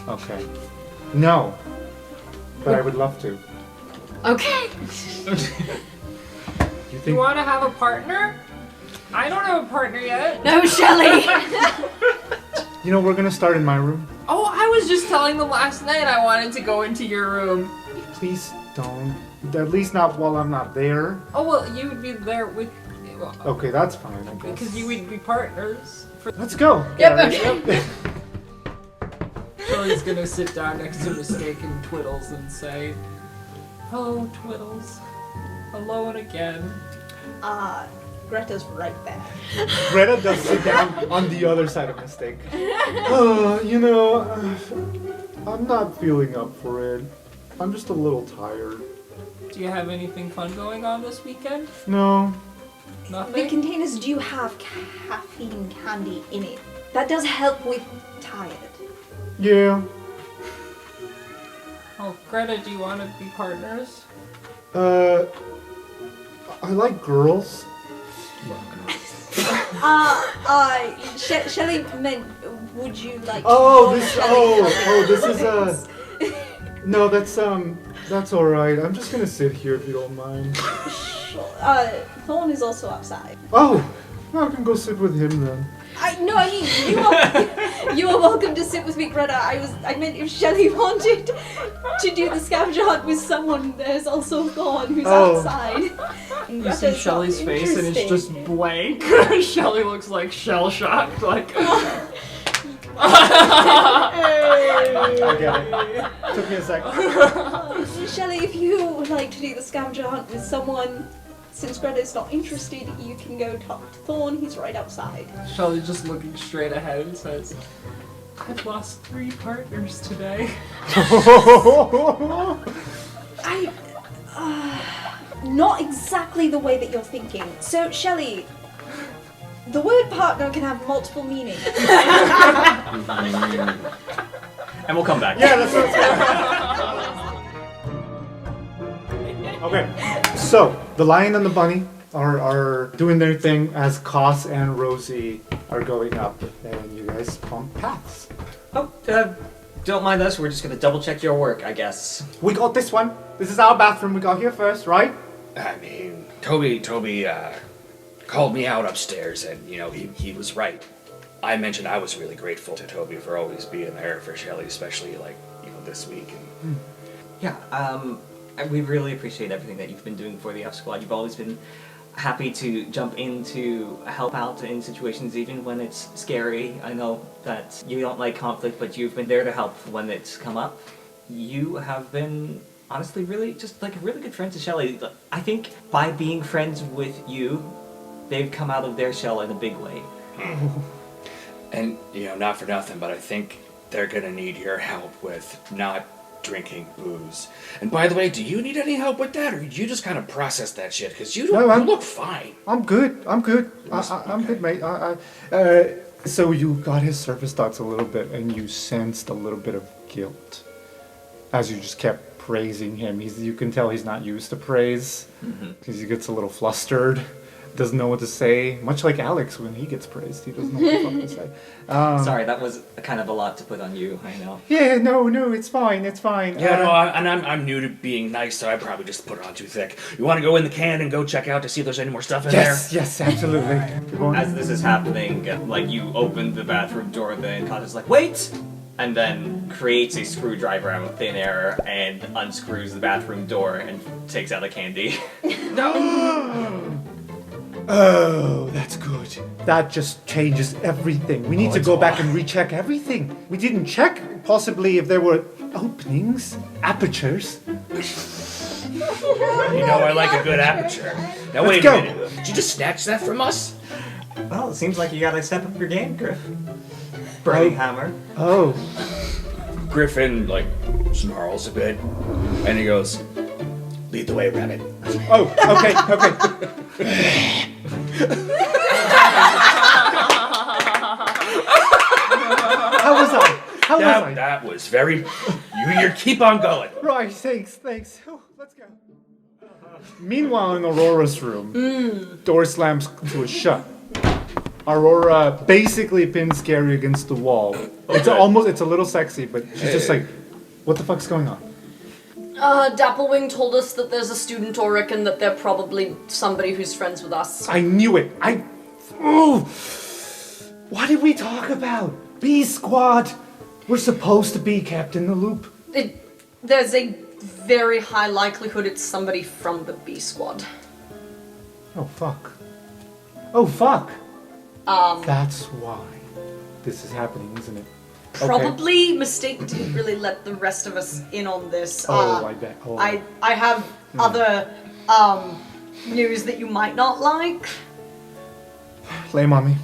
Okay. No. But I would love to.
Okay.
You
You
think?
want to have a partner? I don't have a partner yet.
No, Shelly.
You know, we're gonna start in my room.
Oh, I was just telling them last night I wanted to go into your room.
Please don't. At least not while I'm not there.
Oh, well, you would be there with... Well,
Okay, that's fine, I guess.
because you would be partners.
Let's go.
Yep,
Gary.
okay.
Shelley's gonna sit down next to Mistaken Twiddles and say, "Hello, Twiddles. Alone again."
Greta's right there.
Greta does sit down on the other side of Mistake. I'm not feeling up for it. I'm just a little tired.
Do you have anything fun going on this weekend?
No.
The
Nothing?
containers do have caffeine candy in it. That does help with tired.
Yeah.
Oh, Greta, do you want to be partners?
I like girls.
Shelley meant, would you like to
Oh,
join
this.
Shelley?
This is No, that's all right. I'm just gonna sit here if you don't mind.
Thorn is also outside.
Oh, I can go sit with him then.
You are welcome to sit with me, Greta. I meant if Shelley wanted to do the scavenger hunt with someone, there's also Thorn who's outside. And
You see
Greta's
Shelley's
not
face and it's
interested.
just blank. Shelley looks like shell-shocked, like...
I get it. Took me a second.
Shelley, if you would like to do the scavenger hunt with someone, since Greta's not interested, you can go talk to Thorn. He's right outside.
Shelley just looking straight ahead and says, "I've lost 3 partners today."
Not exactly the way that you're thinking. So, Shelley, the word partner can have multiple meanings.
And we'll come back.
Yeah, that's what it's Okay, so the lion and the bunny are doing their thing as Koss and Rosie are going up, and you guys bump paths.
Oh, don't mind us. We're just gonna double check your work, I guess.
We got this one. This is our bathroom. We got here first, right?
I mean, Toby called me out upstairs, and he was right. I mentioned I was really grateful to Toby for always being there for Shelly, especially this week. And
Yeah, we really appreciate everything that you've been doing for the F Squad. You've always been happy to jump in to help out in situations even when it's scary. I know that you don't like conflict, but you've been there to help when it's come up. You have been honestly really just like a really good friend to Shelly. I think by being friends with you, they've come out of their shell in a big way.
And not for nothing, but I think they're gonna need your help with not drinking booze. And by the way, do you need any help with that, or do you just kind of process that shit? Because you look fine.
I'm good. I'm good, mate. So you got his surface thoughts a little bit, and you sensed a little bit of guilt as you just kept praising him. You can tell he's not used to praise because he gets a little flustered, doesn't know what to say. Much like Alex when he gets praised, he doesn't know what the fuck to say.
Sorry, that was kind of a lot to put on you. I know.
Yeah, no, it's fine.
Yeah, no, I'm new to being nice, so I probably just put it on too thick. You want to go in the can and go check out to see if there's any more stuff in there?
Yes, absolutely.
As this is happening, like you open the bathroom door, then Kata's like, wait! And then creates a screwdriver out of thin air and unscrews the bathroom door and takes out a candy.
Oh, that's good. That just changes everything. We need to go back and recheck everything. We didn't check possibly if there were openings, apertures.
You know I like a good aperture. Now wait a minute. Did you just snatch that from us?
Well, it seems like you gotta step up your game, Griff. Burning hammer.
Oh.
Griffin, snarls a bit, and he goes, lead the way, rabbit.
Oh, okay. How was I?
That was very... You keep on going.
Right, thanks. Oh, let's go. Meanwhile, in Aurora's room, door slams to a shut. Aurora basically pins Gary against the wall. It's a little sexy, but she's just like, what the fuck's going on?
Dapplewing told us that there's a student Auric and that they're probably somebody who's friends with us.
I knew it. What did we talk about? B Squad. We're supposed to be kept in the loop.
There's a very high likelihood it's somebody from the B Squad.
Oh, fuck. That's why this is happening, isn't it?
Probably Mistake didn't really let the rest of us in on this.
I bet. Oh.
I have other news that you might not like.
Lay 'em on me.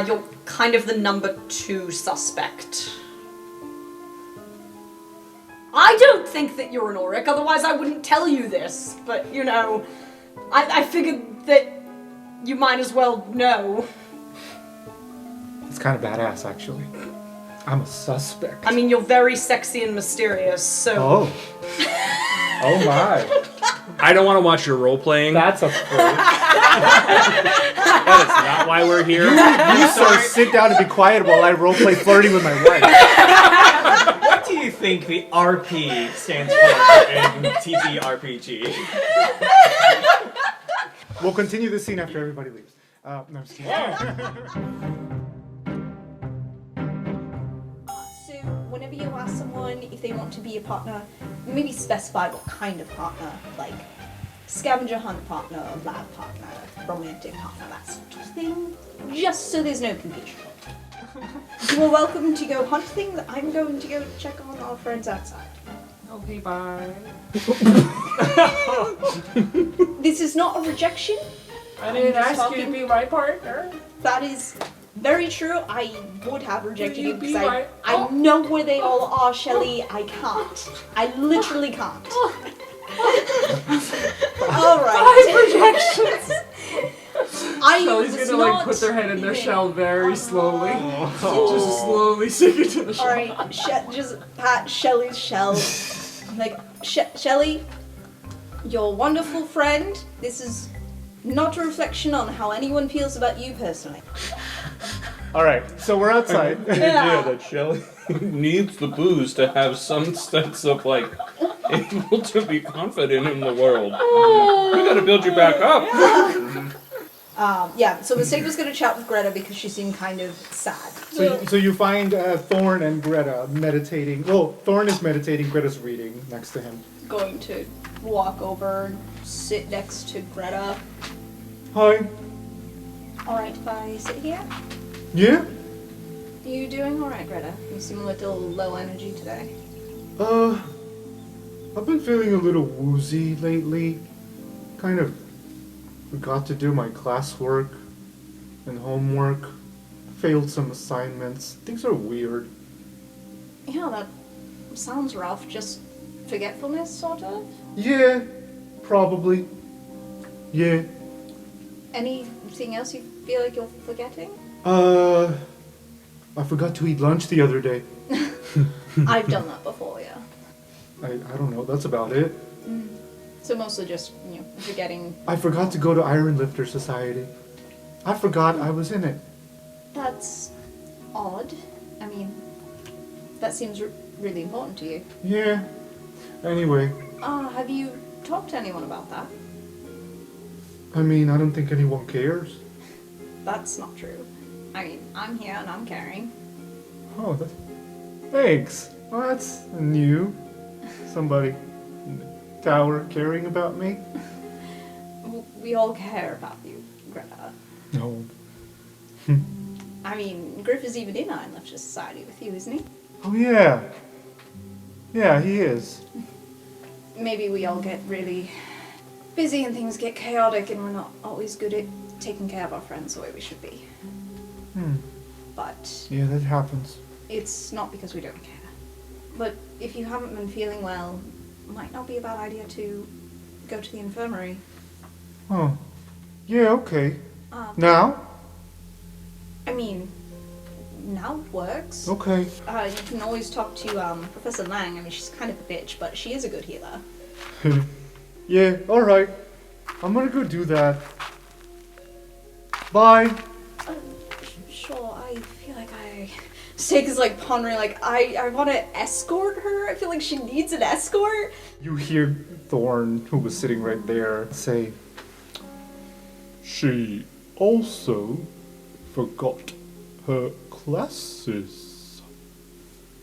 You're kind of the number 2 suspect. I don't think that you're an Auric, otherwise I wouldn't tell you this. But, I figured that you might as well know.
It's kind of badass, actually. I'm a suspect.
I mean, you're very sexy and mysterious, so...
Oh. Oh my.
I don't want to watch your role-playing.
That's a first.
That is not why we're here.
You sir, sit down and be quiet while I roleplay flirting with my wife.
What do you think the RP stands for in TTRPG?
We'll continue this scene after everybody leaves. No, I'm just kidding.
So whenever you ask someone if they want to be a partner, maybe specify what kind of partner, like scavenger hunt partner, lab partner, romantic partner, that sort of thing, just so there's no confusion. You are welcome to go hunt things. I'm going to go check on our friends outside.
Okay, bye.
This is not a rejection.
I didn't ask you to be my partner.
That is very true. I would have rejected you because
my...
I know where they all are, Shelley. I can't. I literally can't. Alright.
Rejections.
Shelley's
gonna like put their head in their shell very slowly. Just slowly sink into the shell.
Alright, just pat Shelley's shell. I'm like, Shelley, you're a wonderful friend. This is not a reflection on how anyone feels about you personally.
Alright, so we're outside.
Yeah, that Shelley needs the booze to have some sense of able to be confident in the world. We gotta build you back up.
So Mistake was going to chat with Greta because she seemed kind of sad.
So you find Thorn and Greta meditating. Well, Thorn is meditating, Greta's reading next to him.
Going to walk over, sit next to Greta.
Hi.
Alright, if I sit here?
Yeah?
You doing alright, Greta? You seem a little low energy today.
I've been feeling a little woozy lately. Kind of forgot to do my classwork and homework. Failed some assignments. Things are weird.
Yeah, that sounds rough. Just forgetfulness, sort of?
Yeah, probably. Yeah.
Anything else you feel like you're forgetting?
I forgot to eat lunch the other day.
I've done that before, yeah.
I don't know, that's about it.
So mostly just, forgetting.
I forgot to go to Iron Lifter Society. I forgot I was in it.
That's odd. I mean, that seems really important to you.
Yeah. Anyway,
Have you talked to anyone about that?
I mean, I don't think anyone cares.
That's not true. I mean, I'm here and I'm caring.
Oh, thanks. Well, that's new. Somebody in the tower caring about me?
We all care about you, Greta.
No.
I mean, Griff is even in Iron Lifter Society with you, isn't he?
Oh, yeah. Yeah, he is.
Maybe we all get really busy and things get chaotic and we're not always good at taking care of our friends the way we should be. But
Yeah, that happens.
it's not because we don't care. But if you haven't been feeling well, it might not be a bad idea to go to the infirmary.
Oh. Yeah, okay.
Now?
Now?
I mean, now works.
Okay.
You can always talk to Professor Lang. I mean, she's kind of a bitch, but she is a good healer.
Yeah, alright. I'm gonna go do that. Bye.
Sure, I feel like Steak is like pondering, like, I want to escort her. I feel like she needs an escort.
You hear Thorn, who was sitting right there, say, "She also forgot her classes."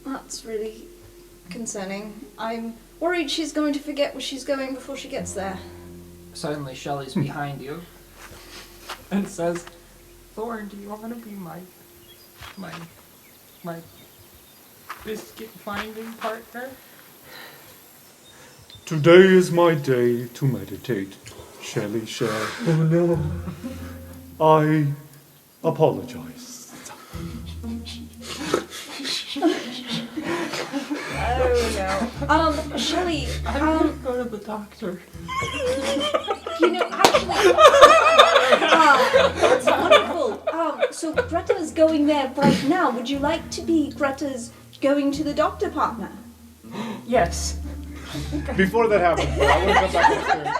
That's really concerning. I'm worried she's going to forget where she's going before she gets there.
Suddenly Shelly's behind you and says, "Thorn, do you want to be my biscuit finding partner?"
Today is my day to meditate, Shelly Shell. Oh no. I apologize.
Oh no. Shelley,
I'm gonna go to the doctor.
Actually, that's wonderful. So Greta's going there right now. Would you like to be Greta's going to the doctor partner?
Yes.
Before that happens, I want to go back upstairs.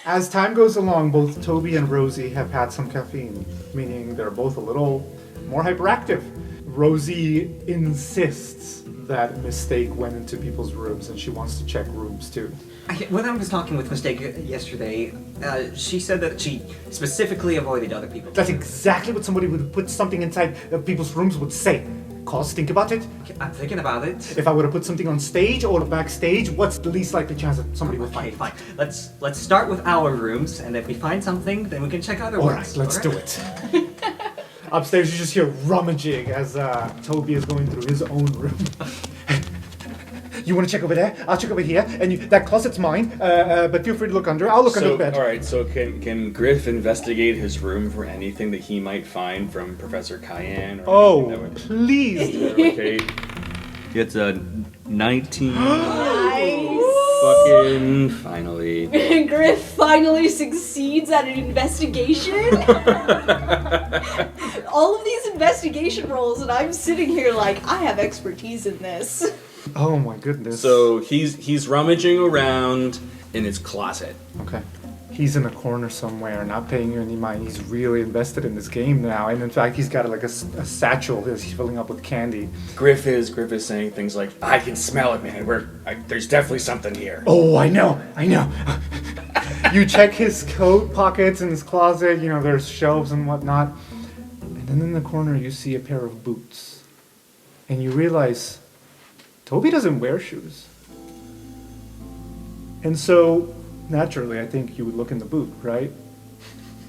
As time goes along, both Toby and Rosie have had some caffeine, meaning they're both a little more hyperactive. Rosie insists that Mistake went into people's rooms and she wants to check rooms too.
When I was talking with Mistake yesterday, she said that she specifically avoided other people.
That's exactly what somebody would put something inside people's rooms would say. Cause, think about it.
I'm thinking about it.
If I were to put something on stage or backstage, what's the least likely chance that somebody would find it?
Fine. Let's start with our rooms, and if we find something, then we can check other
Alright,
ones.
let's do it. Upstairs you just hear rummaging as Toby is going through his own room. You want to check over there? I'll check over here. And that closet's mine, but feel free to look under. I'll look under the bed.
Alright, so can Griff investigate his room for anything that he might find from Professor Cayenne? Or anything that would...
Please.
Okay. Gets a 19.
Nice.
Fucking finally.
Griff finally succeeds at an investigation. All of these investigation roles, and I'm sitting here like, I have expertise in this.
Oh my goodness.
So he's rummaging around in his closet.
Okay. He's in a corner somewhere, not paying you any mind. He's really invested in this game now, and in fact, he's got like a satchel he's filling up with candy.
Griff is saying things like, "I can smell it, man. There's definitely something here."
Oh, I know. You check his coat pockets in his closet. There's shelves and whatnot, and then in the corner you see a pair of boots, and you realize Toby doesn't wear shoes, and so. Naturally, I think you would look in the boot, right?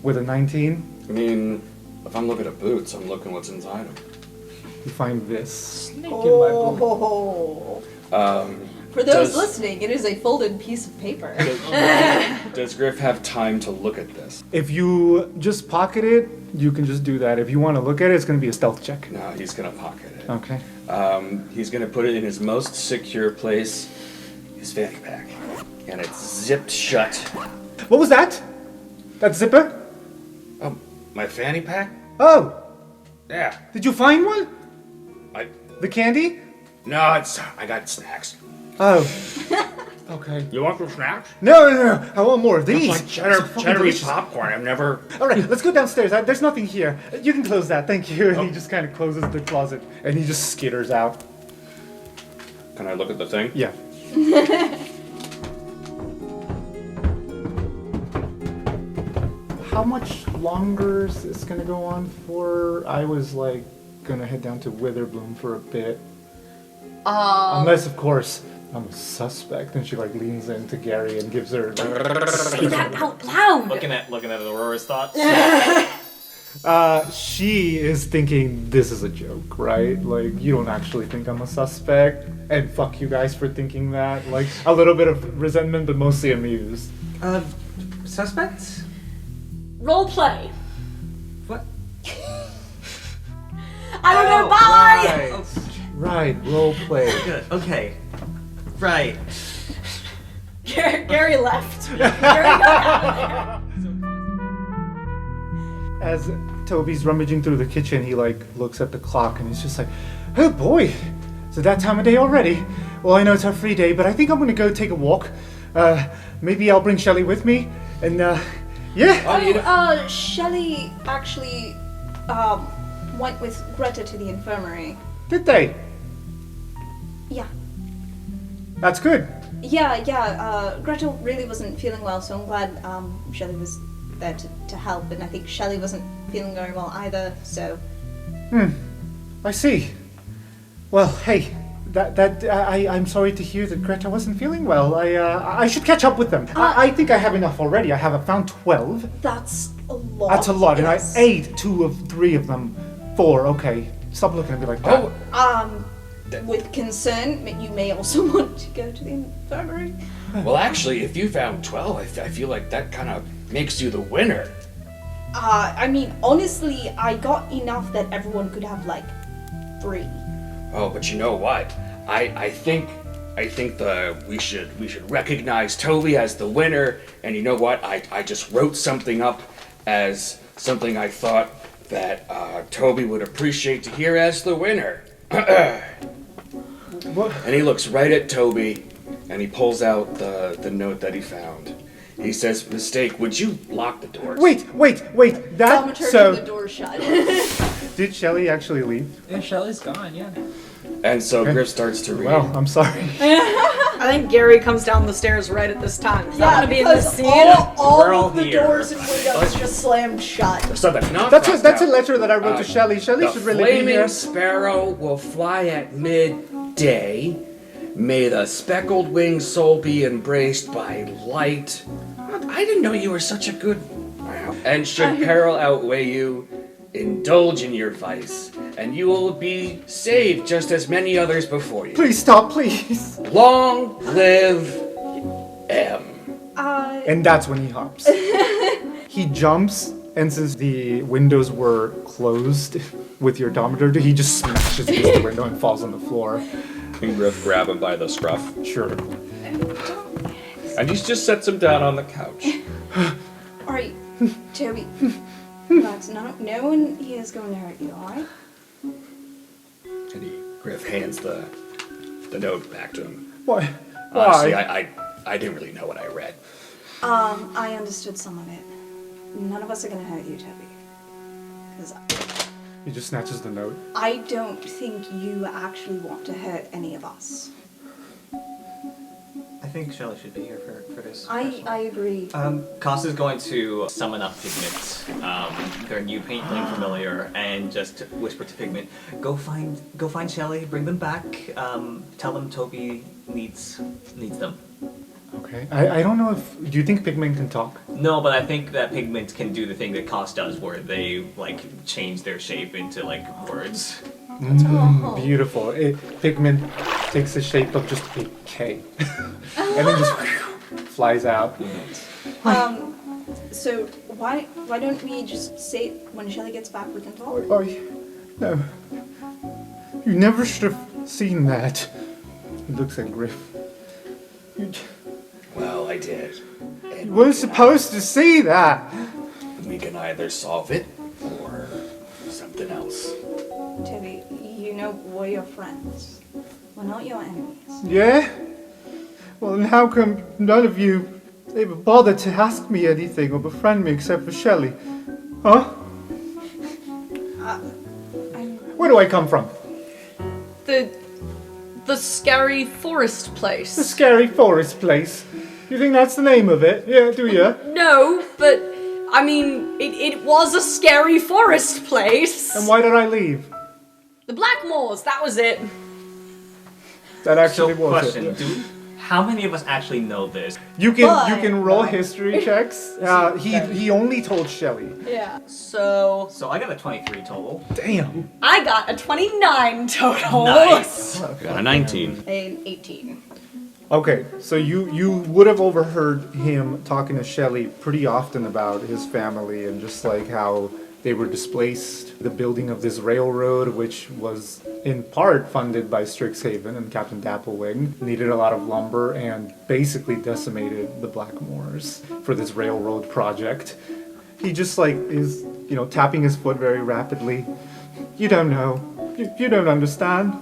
With a 19?
I mean, if I'm looking at boots, I'm looking what's inside them.
You find this.
Snake in my boot.
For those
Does-
listening, it is a folded piece of paper.
Does Griff have time to look at this?
If you just pocket it, you can just do that. If you want to look at it, it's going to be a stealth check.
No, he's gonna pocket it.
Okay.
He's gonna put it in his most secure place, his fanny pack, and it's zipped shut.
What was that? That zipper?
Oh, my fanny pack?
Oh,
Yeah.
did you find one?
I
The candy?
no, I got snacks.
Oh. Okay.
You want some snacks?
No, no, no. I want more of these.
Like
It's fucking
cheddar
delicious.
popcorn. I've never.
All right, let's go downstairs. There's nothing here. You can close that. Thank you. And he just kind of closes the closet and he just skitters out.
Can I look at the thing?
Yeah. How much longer is this gonna go on for? I was like gonna head down to Witherbloom for a bit. Unless, of course, I'm a suspect. And she like leans into Gary and gives her.
Say that out loud!
Looking at Aurora's thoughts.
She is thinking this is a joke, right? Like, you don't actually think I'm a suspect, and fuck you guys for thinking that. Like, a little bit of resentment, but mostly amused.
Suspects?
Roleplay.
What?
I don't know, bye!
Right, role play.
Good. Okay. Right.
Gary left. Gary got out of there.
As Toby's rummaging through the kitchen, he like looks at the clock and he's just like, oh boy, is it that time of day already? Well, I know it's our free day, but I think I'm gonna go take a walk. Maybe I'll bring Shelly with me, and yeah.
Shelley actually went with Greta to the infirmary.
Did they?
Yeah.
That's good.
Yeah. Greta really wasn't feeling well, so I'm glad Shelley was there to help, and I think Shelley wasn't feeling very well either, so...
I see. Well, hey, I'm sorry to hear that Greta wasn't feeling well. I should catch up with them. I think I have enough already. I have found 12.
That's a lot.
That's a lot,
yes.
and I ate 2 of 3 of them. 4, okay. Stop looking at me like that.
With concern, you may also want to go to the infirmary.
Well, actually, if you found 12, I feel like that kind of makes you the winner.
I mean, honestly, I got enough that everyone could have, 3.
Oh, but you know what? I think we should recognize Toby as the winner. And you know what? I just wrote something up as something I thought that Toby would appreciate to hear as the winner. And he looks right at Toby, and he pulls out the note that he found. He says, "Mistake, would you lock the doors?"
Wait. That
The door shut.
Did Shelly actually leave?
Yeah, Shelly's gone. Yeah.
And so Griff starts to read.
Well, I'm sorry.
I think Gary comes down the stairs right at this time. Is that
Yeah,
gonna be in this
because
scene?
We're all
of the
here.
doors and windows just slammed shut.
So the knock
That's
comes
a
out.
letter that I wrote to Shelly. Shelly
The
should really be
flaming
here.
sparrow will fly at midday. May the speckled winged soul be embraced by light. I didn't know you were such a good... Wow. And should peril outweigh you, indulge in your vice, and you will be saved just as many others before you.
Please stop, please.
Long live M.
And that's when he hops. He jumps, and since the windows were closed with your odometer, he just smashes against the window and falls on the floor.
And Griff grab him by the scruff.
Sure.
And he just sets him down on the couch.
Alright, Toby. Relax, no one here is going to hurt you, alright?
And Griff hands the note back to him.
Why?
Honestly,
Why?
I didn't really know what I read.
I understood some of it. None of us are going to hurt you, Toby. Because
He just snatches the note.
I don't think you actually want to hurt any of us.
I think Shelly should be here for this.
I agree.
Cost is going to summon up Pigment, their new paintling familiar, and just whisper to Pigment, go find Shelly, bring them back, tell them Toby needs them.
Okay. I don't know if... Do you think Pigman can talk?
No, but I think that Pigment can do the thing that Cost does, where they, change their shape into, words.
Beautiful. Pigment takes the shape of just a K. And then just flies out.
So why don't we just say when Shelly gets back we can talk?
No. You never should have seen that. He looks at Griff.
Well, I did.
You weren't supposed to see that.
We can either solve it or something else.
Toby, you know we're your friends. We're not your enemies.
Yeah? Well, then how come none of you ever bothered to ask me anything or befriend me except for Shelly? Huh? Where do I come from?
The scary forest place.
The scary forest place. You think that's the name of it? Yeah, do you?
No, but I mean, it was a scary forest place.
And why did I leave?
The Blackmoors, that was it.
That actually
So,
was
question:
it.
how many of us actually know this?
You can roll history checks. He only told Shelly.
Yeah. So
I got a 23 total.
Damn.
I got a 29 total.
Nice.
Got a 19.
An 18.
Okay, so you would have overheard him talking to Shelly pretty often about his family and just like how they were displaced, the building of this railroad, which was in part funded by Strixhaven and Captain Dapplewing, needed a lot of lumber and basically decimated the Blackmoors for this railroad project. He just like is, tapping his foot very rapidly. You don't know. You don't understand.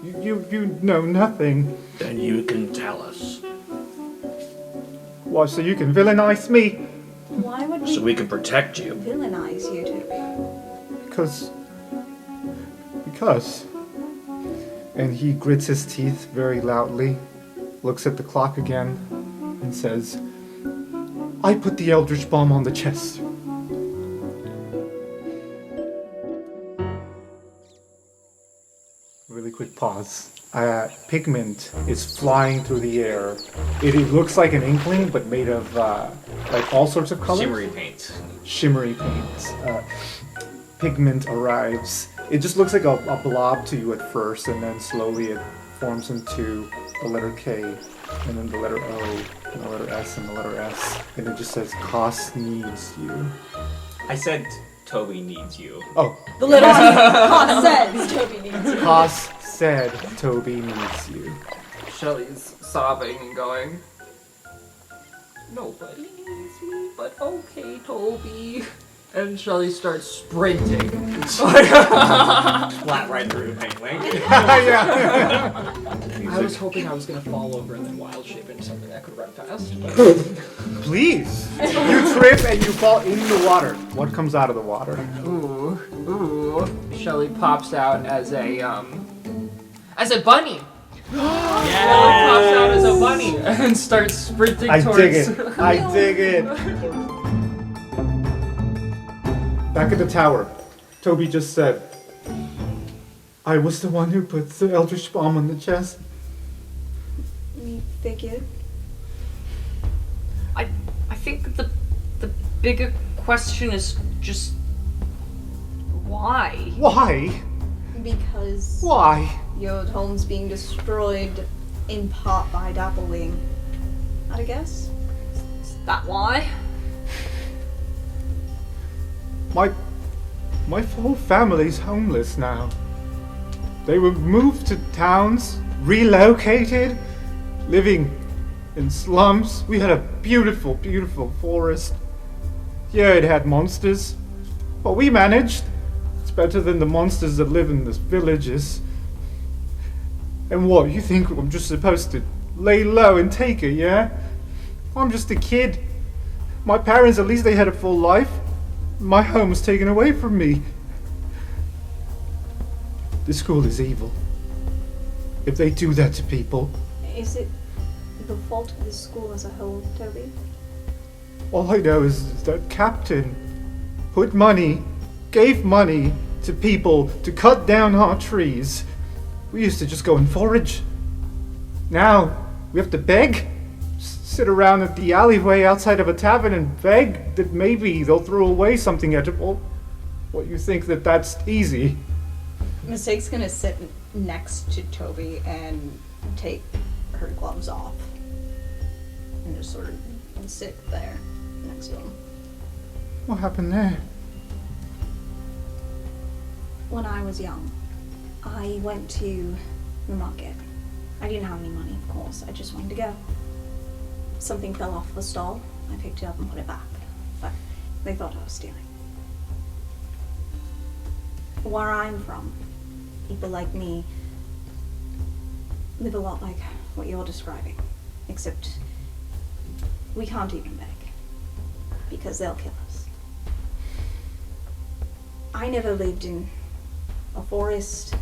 You know nothing.
Then you can tell us.
Why, so you can villainize me?
Why would we
So we can protect you.
villainize you, Toby?
Because. And he grits his teeth very loudly, looks at the clock again, and says, I put the Eldritch Bomb on the chest. Really quick pause. Pigment is flying through the air. It looks like an inkling, but made of like all sorts of colors.
Shimmery paint.
Shimmery paints. Pigment arrives. It just looks like a blob to you at first, and then slowly it forms into the letter K, and then the letter O, and the letter S, and the letter S. And it just says, Cos needs you.
I said Toby needs you.
Oh,
The little Cos says Toby needs you.
Cos said Toby needs you.
Shelly's sobbing and going, nobody needs me, but okay, Toby. And Shelly starts sprinting.
Flat right through the paint wing.
Yeah.
I was hoping I was gonna fall over and then wild shape into something that could run fast. But
Please. You trip and you fall in the water. What comes out of the water?
ooh. Shelly pops out as a bunny. Shelly pops out as a bunny and starts sprinting
I
towards.
dig it. I dig it. Back at the tower, Toby just said, I was the one who put the Eldritch Bomb on the chest.
We figured.
I think the bigger question is just why?
Why?
Because
Why?
your home's being destroyed in part by Dapplewing. I'd guess.
Is that why?
My whole family's homeless now. They were moved to towns, relocated, living in slums. We had a beautiful, beautiful forest. Yeah, it had monsters, but we managed. It's better than the monsters that live in the villages. And what, you think I'm just supposed to lay low and take it, yeah? I'm just a kid. My parents, at least they had a full life. My home was taken away from me. The school is evil. If they do that to people,
Is it the fault of the school as a whole, Toby?
all I know is that Captain gave money to people to cut down our trees. We used to just go and forage. Now, we have to beg. Sit around at the alleyway outside of a tavern and beg that maybe they'll throw away something edible. What, you think that that's easy?
Mistake's gonna sit next to Toby and take her gloves off. And just sort of sit there next to him.
What happened there?
When I was young, I went to the market. I didn't have any money, of course. I just wanted to go. Something fell off the stall. I picked it up and put it back. But they thought I was stealing. Where I'm from, people like me live a lot like what you're describing. Except we can't even beg. Because they'll kill us. I never lived in a forest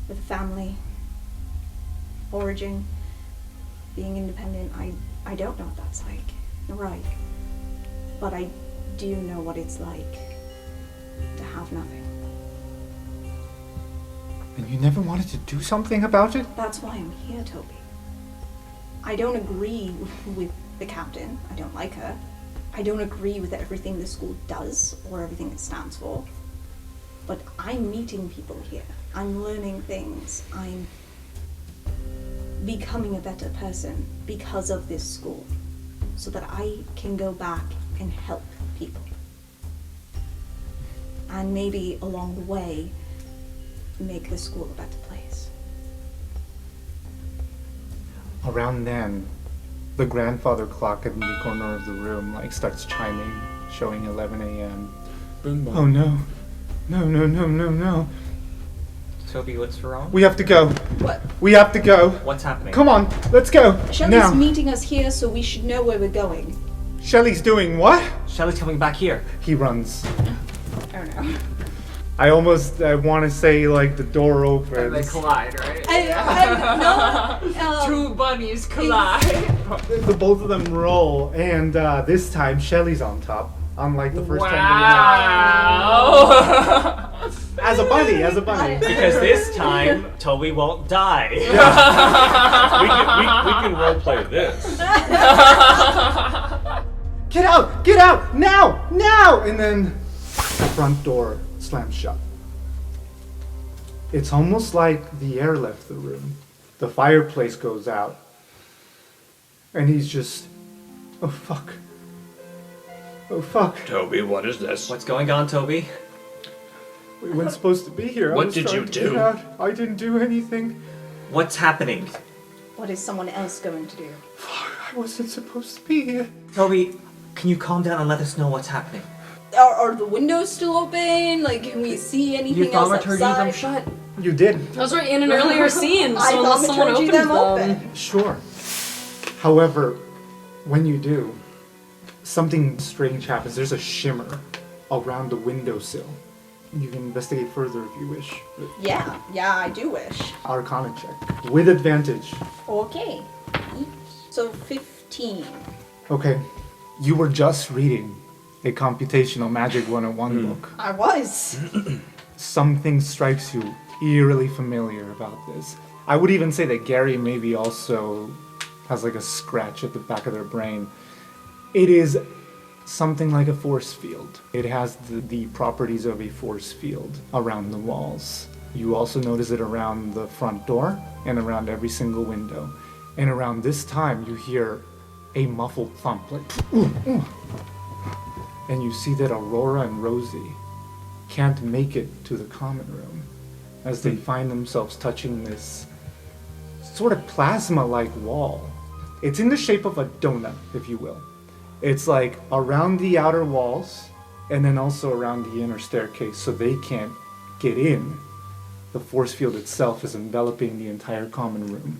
with a family, foraging, being independent. I don't know what that's like. You're right. But I do know what it's like to have nothing.
And you never wanted to do something about it?
That's why I'm here, Toby. I don't agree with the captain. I don't like her. I don't agree with everything the school does or everything it stands for. But I'm meeting people here. I'm learning things. I'm becoming a better person because of this school. So that I can go back and help people. And maybe along the way, make the school a better place.
Around then, the grandfather clock in the corner of the room starts chiming, showing 11 a.m.
Boom, boom.
Oh no. No.
Toby, what's wrong?
We have to go.
What?
We have to go.
What's happening?
Come on, let's go.
Shelly's
now.
meeting us here, so we should know where we're going.
Shelly's doing what?
Shelly's coming back here.
He runs.
I don't know.
I want to say the door opens.
And they collide, right?
No.
Two bunnies collide.
The both of them roll, and this time Shelly's on top, unlike the first time.
Wow.
As a bunny.
Because this time, Toby won't die.
we can roleplay this.
Get out, now! And then the front door slams shut. It's almost like the air left the room. The fireplace goes out. And he's just, oh fuck.
Toby, what is this?
What's going on, Toby?
We weren't supposed to be here.
What
I was
did
trying
you
to
do?
get out. I didn't do anything.
What's happening?
What is someone else going to do?
I wasn't supposed to be here.
Toby, can you calm down and let us know what's happening?
Are the windows still open? Can we see anything
You
else
thaumaturgy them
outside?
shut.
You did.
Those were in an earlier scene,
I
so unless someone
thaumaturgy
opens
them
them.
open.
Sure. However, when you do, something strange happens. There's a shimmer around the windowsill. You can investigate further if you wish.
Yeah, I do wish.
Arcana check. With advantage.
Okay. So 15.
Okay. You were just reading a Computational Magic 101 book.
I was.
Something strikes you eerily familiar about this. I would even say that Gary maybe also has a scratch at the back of their brain. It is something like a force field. It has the properties of a force field around the walls. You also notice it around the front door and around every single window. And around this time, you hear a muffled thump, and you see that Aurora and Rosie can't make it to the common room as they find themselves touching this sort of plasma-like wall. It's in the shape of a donut, if you will. It's around the outer walls and then also around the inner staircase, so they can't get in. The force field itself is enveloping the entire common room.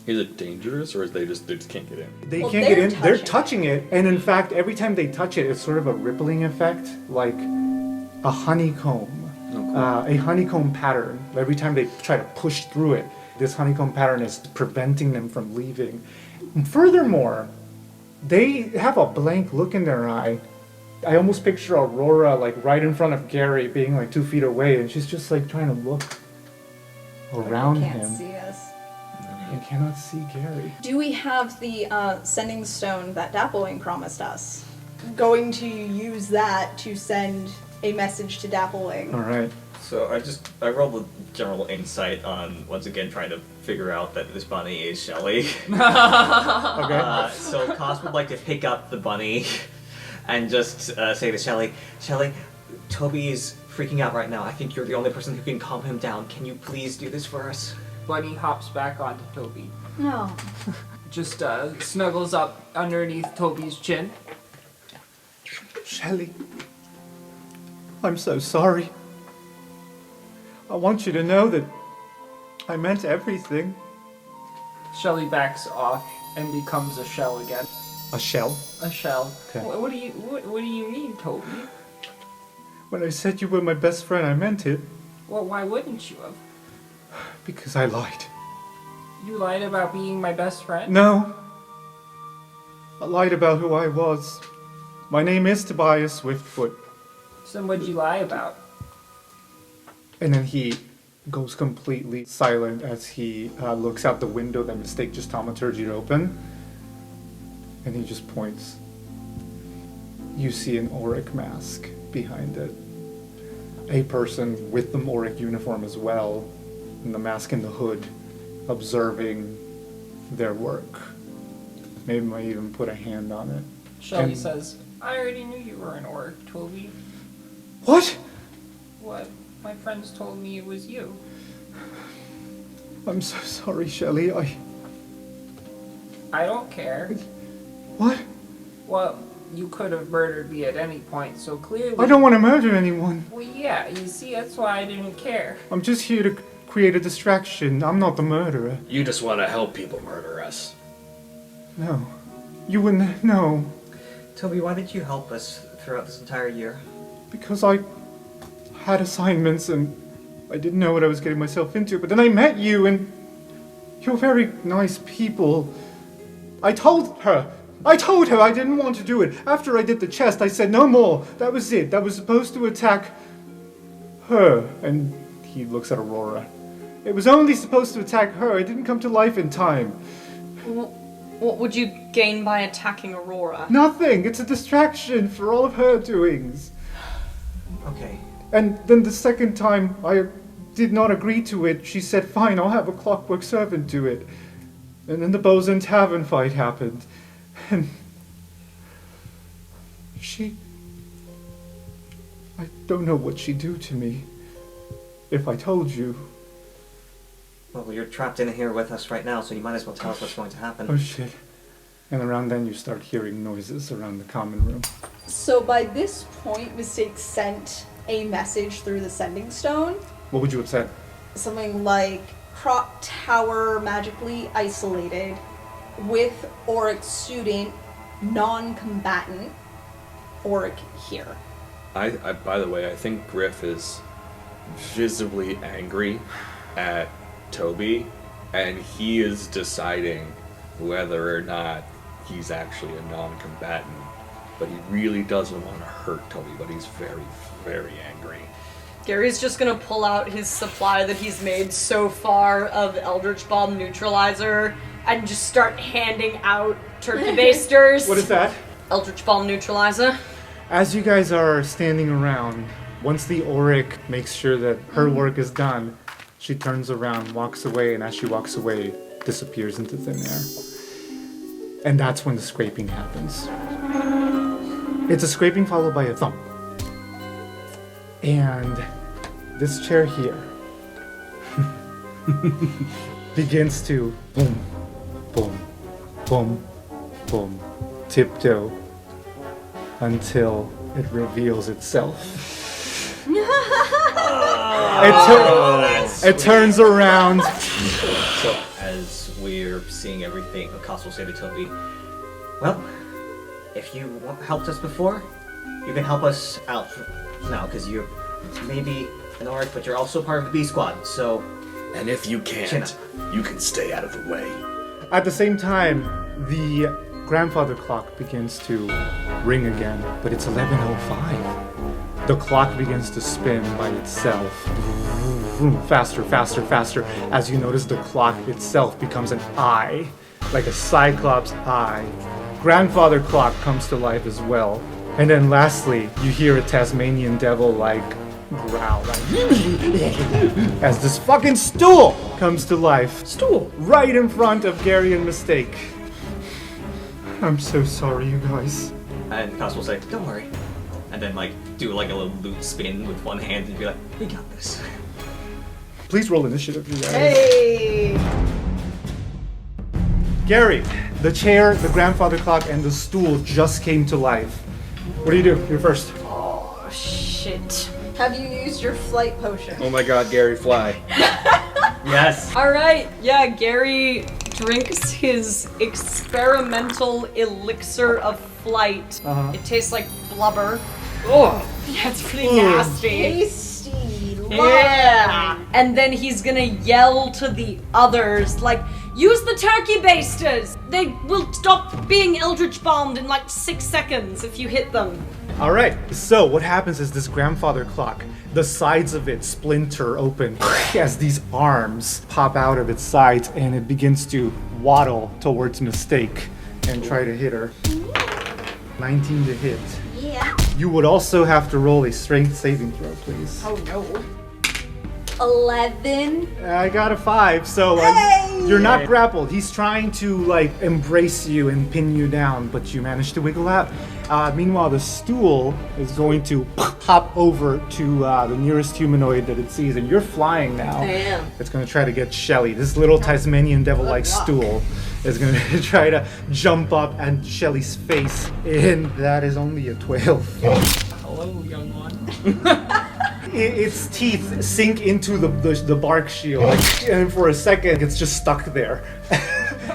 Is it dangerous, or they just can't get in?
They
Well,
can't get in. They're
touching
touching it, and in fact, every time they touch it, it's sort of a rippling effect, like a honeycomb.
Oh, cool.
A honeycomb pattern. Every time they try to push through it, this honeycomb pattern is preventing them from leaving. Furthermore, they have a blank look in their eye. I almost picture Aurora right in front of Gary, being 2 feet away, and she's just trying to look around
They can't
him.
see us.
You cannot see Gary.
Do we have the sending stone that Dapplewing promised us? Going to use that to send a message to Dapplewing.
All right.
So I rolled a general insight on, once again, trying to figure out that this bunny is Shelly.
Okay.
So Cos would like to pick up the bunny and just say to Shelly, Shelly, Toby is freaking out right now. I think you're the only person who can calm him down. Can you please do this for us?
Bunny hops back onto Toby.
No.
Just snuggles up underneath Toby's chin.
Shelley, I'm so sorry. I want you to know that I meant everything.
Shelly backs off and becomes a shell again.
A shell?
A shell.
Okay.
What do you mean, Toby?
When I said you were my best friend, I meant it.
Well, why wouldn't you have?
Because I lied.
You lied about being my best friend?
No. I lied about who I was. My name is Tobias Swiftfoot.
So what'd you lie about?
And then he goes completely silent as he looks out the window that Mistake just thaumaturgied open. And he just points. You see an auric mask behind it. A person with the auric uniform as well, and the mask and the hood, observing their work. Maybe might even put a hand on it.
Shelly
And-
says, I already knew you were an orc, Toby.
What?
What? My friends told me it was you.
I'm so sorry, Shelley.
I don't care.
What?
Well, you could have murdered me at any point, so clearly...
I don't want to murder anyone.
Well, yeah, you see, that's why I didn't care.
I'm just here to create a distraction. I'm not the murderer.
You just want to help people murder us.
No. You wouldn't... No.
Toby, why did you help us throughout this entire year?
Because I had assignments and I didn't know what I was getting myself into. But then I met you and you're very nice people. I told her I didn't want to do it. After I did the chest, I said no more. That was it. That was supposed to attack her. And he looks at Aurora. It was only supposed to attack her. It didn't come to life in time.
What would you gain by attacking Aurora?
Nothing. It's a distraction for all of her doings.
Okay.
And then the second time I did not agree to it, she said, fine, I'll have a clockwork servant do it. And then the Bosun Tavern fight happened. And I don't know what she'd do to me if I told you.
Well, you're trapped in here with us right now, so you might as well tell us what's going to happen.
Oh shit. And around then you start hearing noises around the common room.
So by this point, Mistake sent a message through the sending stone.
What would you have said?
Something like, Krokt Tower magically isolated with auric student, non-combatant, auric here.
I by the way, I think Griff is visibly angry at Toby, and he is deciding whether or not he's actually a non-combatant. But he really doesn't want to hurt Toby, but he's very, very angry.
Gary's just gonna pull out his supply that he's made so far of Eldritch Bomb Neutralizer and just start handing out turkey basters.
What is that?
Eldritch Bomb Neutralizer.
As you guys are standing around, once the auric makes sure that her work is done, she turns around, walks away, and as she walks away, disappears into thin air. And that's when the scraping happens. It's a scraping followed by a thump. And this chair here begins to boom, boom, boom, boom, tiptoe until it reveals itself. It turns around.
So, as we're seeing everything, Akos will say to Toby, well, if you helped us before, you can help us out now, because you're maybe an orc, but you're also part of the B Squad, so...
And if you can't, you can stay out of the way.
At the same time, the grandfather clock begins to ring again, but it's 11:05. The clock begins to spin by itself. Faster, faster, faster, as you notice the clock itself becomes an eye, like a cyclops eye. Grandfather clock comes to life as well. And then lastly, you hear a Tasmanian devil like, growl as this fucking stool comes to life.
Stool.
Right in front of Gary and Mistake. I'm so sorry, you guys.
And Cos will say, don't worry. And then, like, do like a little loop spin with one hand and be like, we got this.
Please roll initiative, you guys.
Hey!
Gary, the chair, the grandfather clock, and the stool just came to life. What do? You're first.
Oh, shit.
Have you used your flight potion?
Oh my god, Gary, fly.
Yes.
Alright, yeah, Gary drinks his experimental elixir of flight. It tastes like blubber. Oh, that's pretty nasty.
Tasty.
Yeah. And then he's gonna yell to the others, like, use the turkey basters! They will stop being eldritch bombed in like 6 seconds if you hit them.
All right. So what happens is this grandfather clock, the sides of it splinter open as these arms pop out of its sides, and it begins to waddle towards Mistake and try to hit her. 19 to hit.
Yeah.
You would also have to roll a strength saving throw, please.
Oh no. 11.
I got a 5, so you're not grappled. He's trying to like embrace you and pin you down, but you managed to wiggle out. Meanwhile, the stool is going to hop over to the nearest humanoid that it sees, and you're flying now.
Damn.
It's going to try to get Shelly. This little Tasmanian devil-like stool is going to try to jump up at Shelly's face, and that is only a 12.
Hello, young one.
Its teeth sink into the bark shield, and for a second it's just stuck there.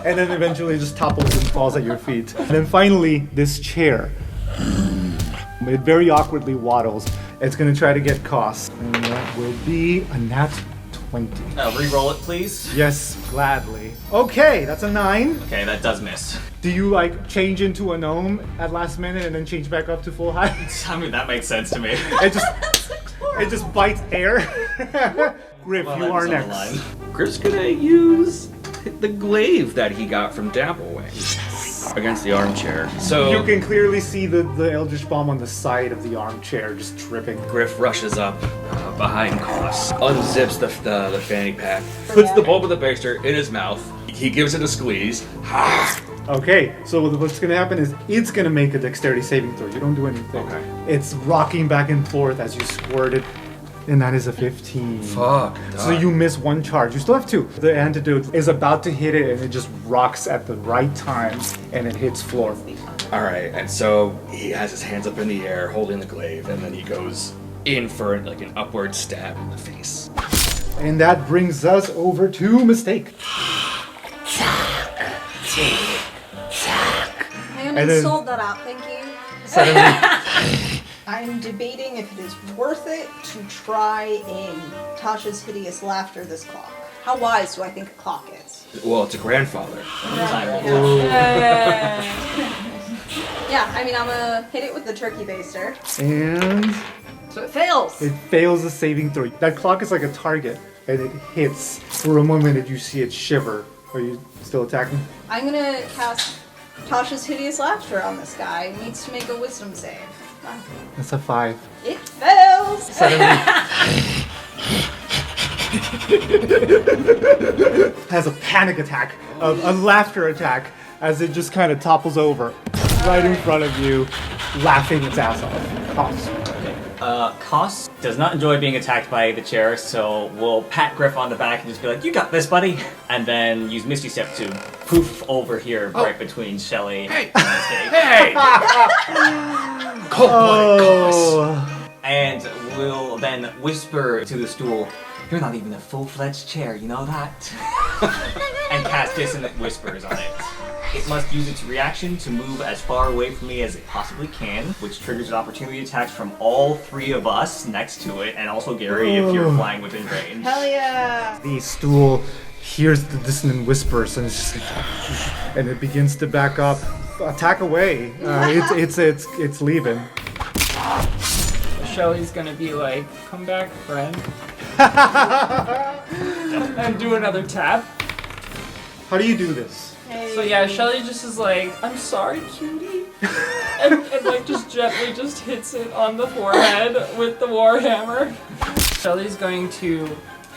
And then eventually it just topples and falls at your feet. And then finally, this chair. It very awkwardly waddles. It's going to try to get Cos. And that will be a nat 20.
Re-roll it, please.
Yes, gladly. Okay, that's a 9.
Okay, that does miss.
Do you like change into a gnome at last minute and then change back up to full height?
I mean, that makes sense to me.
It just bites air. Griff,
Well,
you
that
are
was on the
next.
line.
Griff's gonna use the glaive that he got from Dapplewing against the armchair. So
You can clearly see the Eldritch Bomb on the side of the armchair just dripping.
Griff rushes up behind Cos, unzips the fanny pack, puts the bulb of the baster in his mouth. He gives it a squeeze.
Okay, so what's gonna happen is it's gonna make a dexterity saving throw. You don't do anything.
Okay.
It's rocking back and forth as you squirt it, and that is a 15.
Fuck.
So you miss one charge. You still have 2. The antidote is about to hit it, and it just rocks at the right time, and it hits floor.
All right, and so he has his hands up in the air, holding the glaive, and then he goes in for like an upward stab in the face.
And that brings us over to Mistake.
I
And then-
uninstalled that app, thank you.
Suddenly,
I'm debating if it is worth it to try in Tasha's hideous laughter this clock. How wise do I think a clock is?
Well, it's a grandfather.
Yeah, I mean, I'm gonna hit it with the turkey baster.
and
So it fails.
it fails the saving throw. That clock is like a target, and it hits. For a moment, you see it shiver. Are you still attacking?
I'm gonna cast Tasha's hideous laughter on this guy. He needs to make a wisdom save.
That's a 5.
It fails!
Suddenly, has a panic attack, a laughter attack, as it just kind of topples over right in front of you, laughing its ass off. Cos.
Cos does not enjoy being attacked by the chair, so we'll pat Griff on the back and just be like, you got this, buddy! And then use Misty Step to poof over here right between Shelly and Mistake.
Hey!
Oh.
And we'll then whisper to the stool, you're not even a full-fledged chair, you know that? And cast Dissonant Whispers on it. It must use its reaction to move as far away from me as it possibly can, which triggers an opportunity attacks from all 3 of us next to it, and also Gary if you're flying within range.
Hell yeah!
The stool hears the dissonant whispers, and it's just like, and it begins to back up, attack away. It's leaving.
Shelly's gonna be like, come back, friend. And do another tap.
How do you do this?
So yeah, Shelly just is like, I'm sorry, cutie. and like just gently just hits it on the forehead with the warhammer. Shelly's going to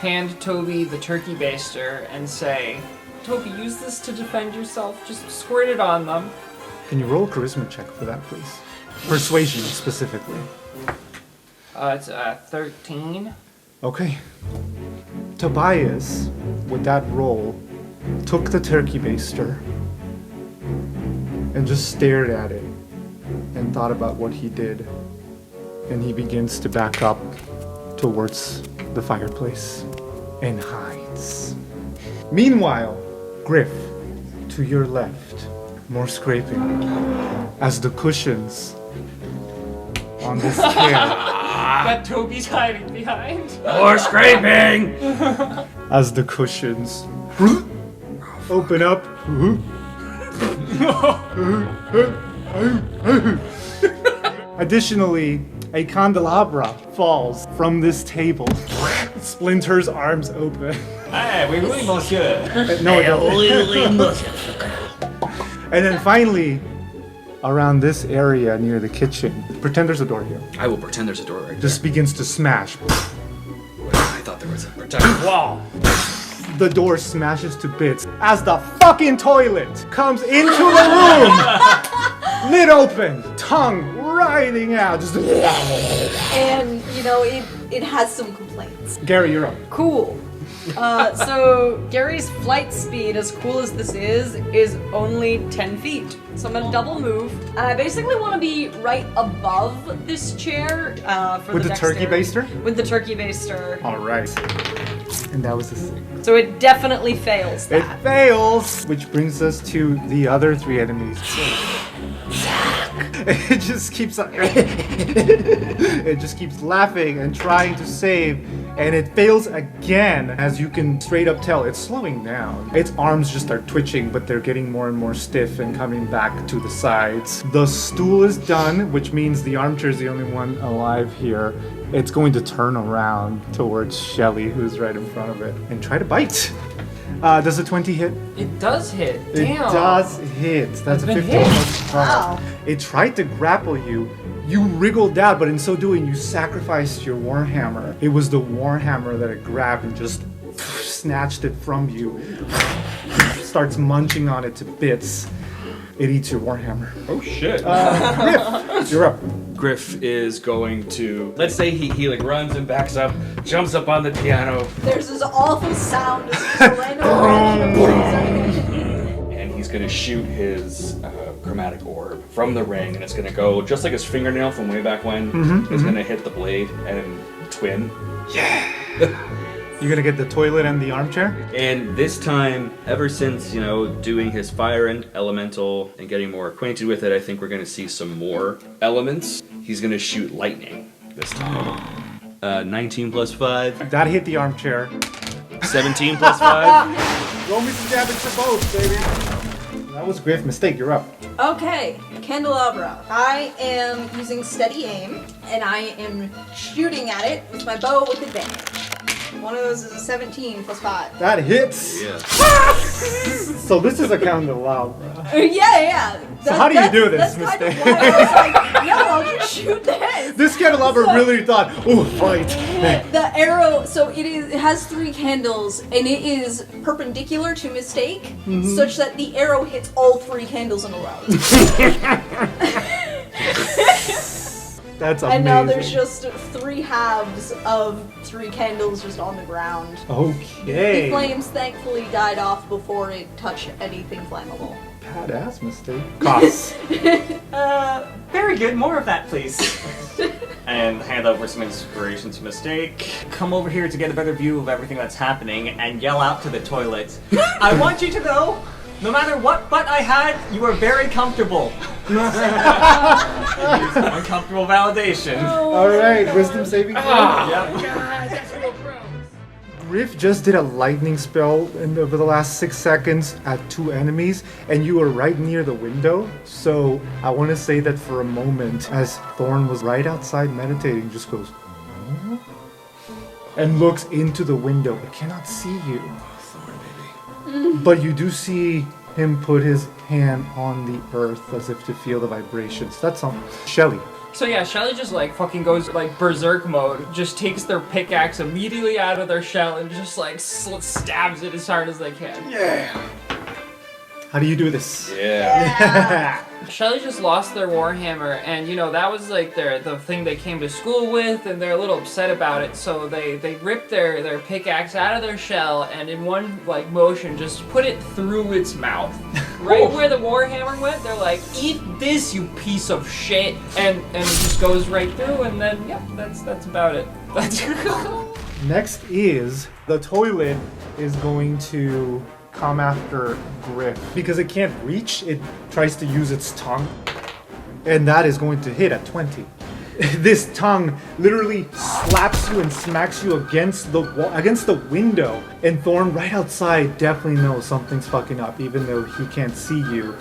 hand Toby the turkey baster and say, Toby, use this to defend yourself. Just squirt it on them.
Can you roll a charisma check for that, please? Persuasion, specifically.
It's 13.
Okay. Tobias, with that roll, took the turkey baster and just stared at it and thought about what he did. And he begins to back up towards the fireplace and hides. Meanwhile, Griff, to your left, more scraping, as the cushions on this chair
That Toby's hiding behind.
More scraping!
as the cushions open up. Additionally, a candelabra falls from this table. Splinter's arms open.
Hey, we really monsieur.
No, it doesn't. And then finally, around this area near the kitchen, pretend there's a door here.
I will pretend there's a door right
Just begins to smash.
I thought there was a protective wall.
The door smashes to bits as the fucking toilet comes into the room. Lid open, tongue writhing out. Just
And, you know, it has some complaints.
Gary, you're up.
Cool. So Gary's flight speed, as cool as this is only 10 feet. So I'm gonna double move. And I basically want to be right above this chair for
With the turkey
dexterity.
baster?
With the turkey baster.
All right. And that was the thing.
So it definitely fails
It
that.
fails, which brings us to the other three enemies. It just keeps it just keeps laughing and trying to save, and it fails again. As you can straight up tell, it's slowing down. Its arms just are twitching, but they're getting more and more stiff and coming back to the sides. The stool is done, which means the armchair is the only one alive here. It's going to turn around towards Shelly, who's right in front of it, and try to bite. Does a 20 hit?
It does hit.
It
Damn.
does hit. That's a
It's been
15
hit.
plus 5.
Wow.
It tried to grapple you. You wriggled out, but in so doing, you sacrificed your warhammer. It was the warhammer that it grabbed and just snatched it from you. Starts munching on it to bits. It eats your warhammer.
Oh shit.
Griff, you're up.
Griff is going to, let's say he like runs and backs up, jumps up on the piano,
There's this awful sound as Orlando
and he's gonna shoot his chromatic orb from the ring, and it's gonna go just like his fingernail from way back when. It's gonna hit the blade and twin.
You're gonna get the toilet and the armchair?
And this time, ever since, you know, doing his fire and elemental and getting more acquainted with it, I think we're gonna see some more elements. He's gonna shoot lightning this time. 19 plus 5,
That hit the armchair.
17 plus 5.
Roll me some damage for both, baby. That was Griff. Mistake, you're up.
Okay, candelabra. I am using steady aim, and I am shooting at it with my bow with advantage. One of those is a 17 plus 5.
That hits.
Yeah.
So this is a candelabra.
Yeah.
So how do you do this,
That's kind of
Mistake?
why I was like, no, I'll just shoot this.
This candelabra really thought, ooh, fight.
The arrow, so it has 3 candles, and it is perpendicular to Mistake, such that the arrow hits all 3 candles in a row.
That's amazing.
And now there's just 3 halves of 3 candles just on the ground.
Okay.
The flames thankfully died off before it touched anything flammable.
Badass Mistake. Costs.
Very good. More of that, please. And hand over some inspiration to Mistake. Come over here to get a better view of everything that's happening and yell out to the toilet. I want you to know, no matter what butt I had, you were very comfortable. Uncomfortable validation.
All right, wisdom saving throw.
Yep.
Griff just did a lightning spell over the last 6 seconds at 2 enemies, and you were right near the window. So I want to say that for a moment, as Thorn was right outside meditating, just goes, "Huh?" and looks into the window, but cannot see you. But you do see him put his hand on the earth as if to feel the vibrations. That's all. Shelly.
So yeah, Shelly just like fucking goes like berserk mode, just takes their pickaxe immediately out of their shell and just like stabs it as hard as they can.
Yeah.
How do you do this?
Yeah.
Shelly just lost their warhammer, and you know that was like the thing they came to school with, and they're a little upset about it. So they ripped their pickaxe out of their shell, and in one like motion just put it through its mouth, right where the warhammer went. They're like, "Eat this, you piece of shit!" And it just goes right through, and then yep, that's about it.
Next is the toilet is going to come after Griff. Because it can't reach, it tries to use its tongue. And that is going to hit at 20. This tongue literally slaps you and smacks you against the window. And Thorn right outside definitely knows something's fucking up, even though he can't see you.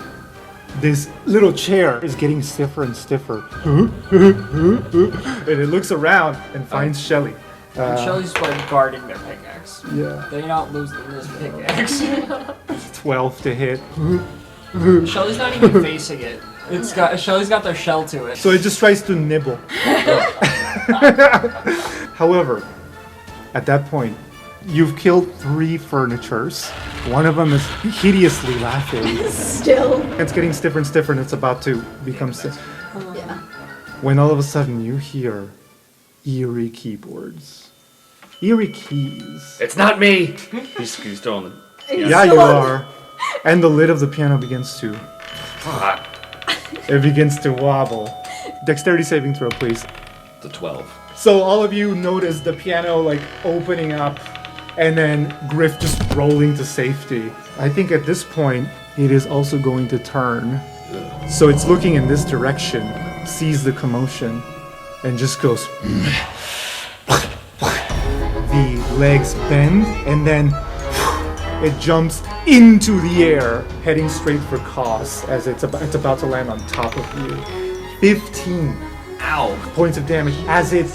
This little chair is getting stiffer and stiffer. And it looks around and finds Shelly.
And Shelly's like guarding their pickaxe.
Yeah.
They're not losing this pickaxe.
12 to hit.
Shelly's not even facing it. Shelly's got their shell to it.
So it just tries to nibble. However, at that point, you've killed 3 furnitures. One of them is hideously laughing.
Still.
It's getting stiffer and stiffer, and it's about to become stiff.
Yeah.
When all of a sudden you hear eerie keyboards. Eerie keys.
It's not me. He's still on the.
Yeah, you are. And the lid of the piano begins to... It begins to wobble. Dexterity saving throw, please.
The 12.
So all of you notice the piano like opening up and then Griff just rolling to safety. I think at this point it is also going to turn. So it's looking in this direction, sees the commotion, and just goes... The legs bend and then it jumps into the air, heading straight for Cos as it's about to land on top of you. 15 points of damage as it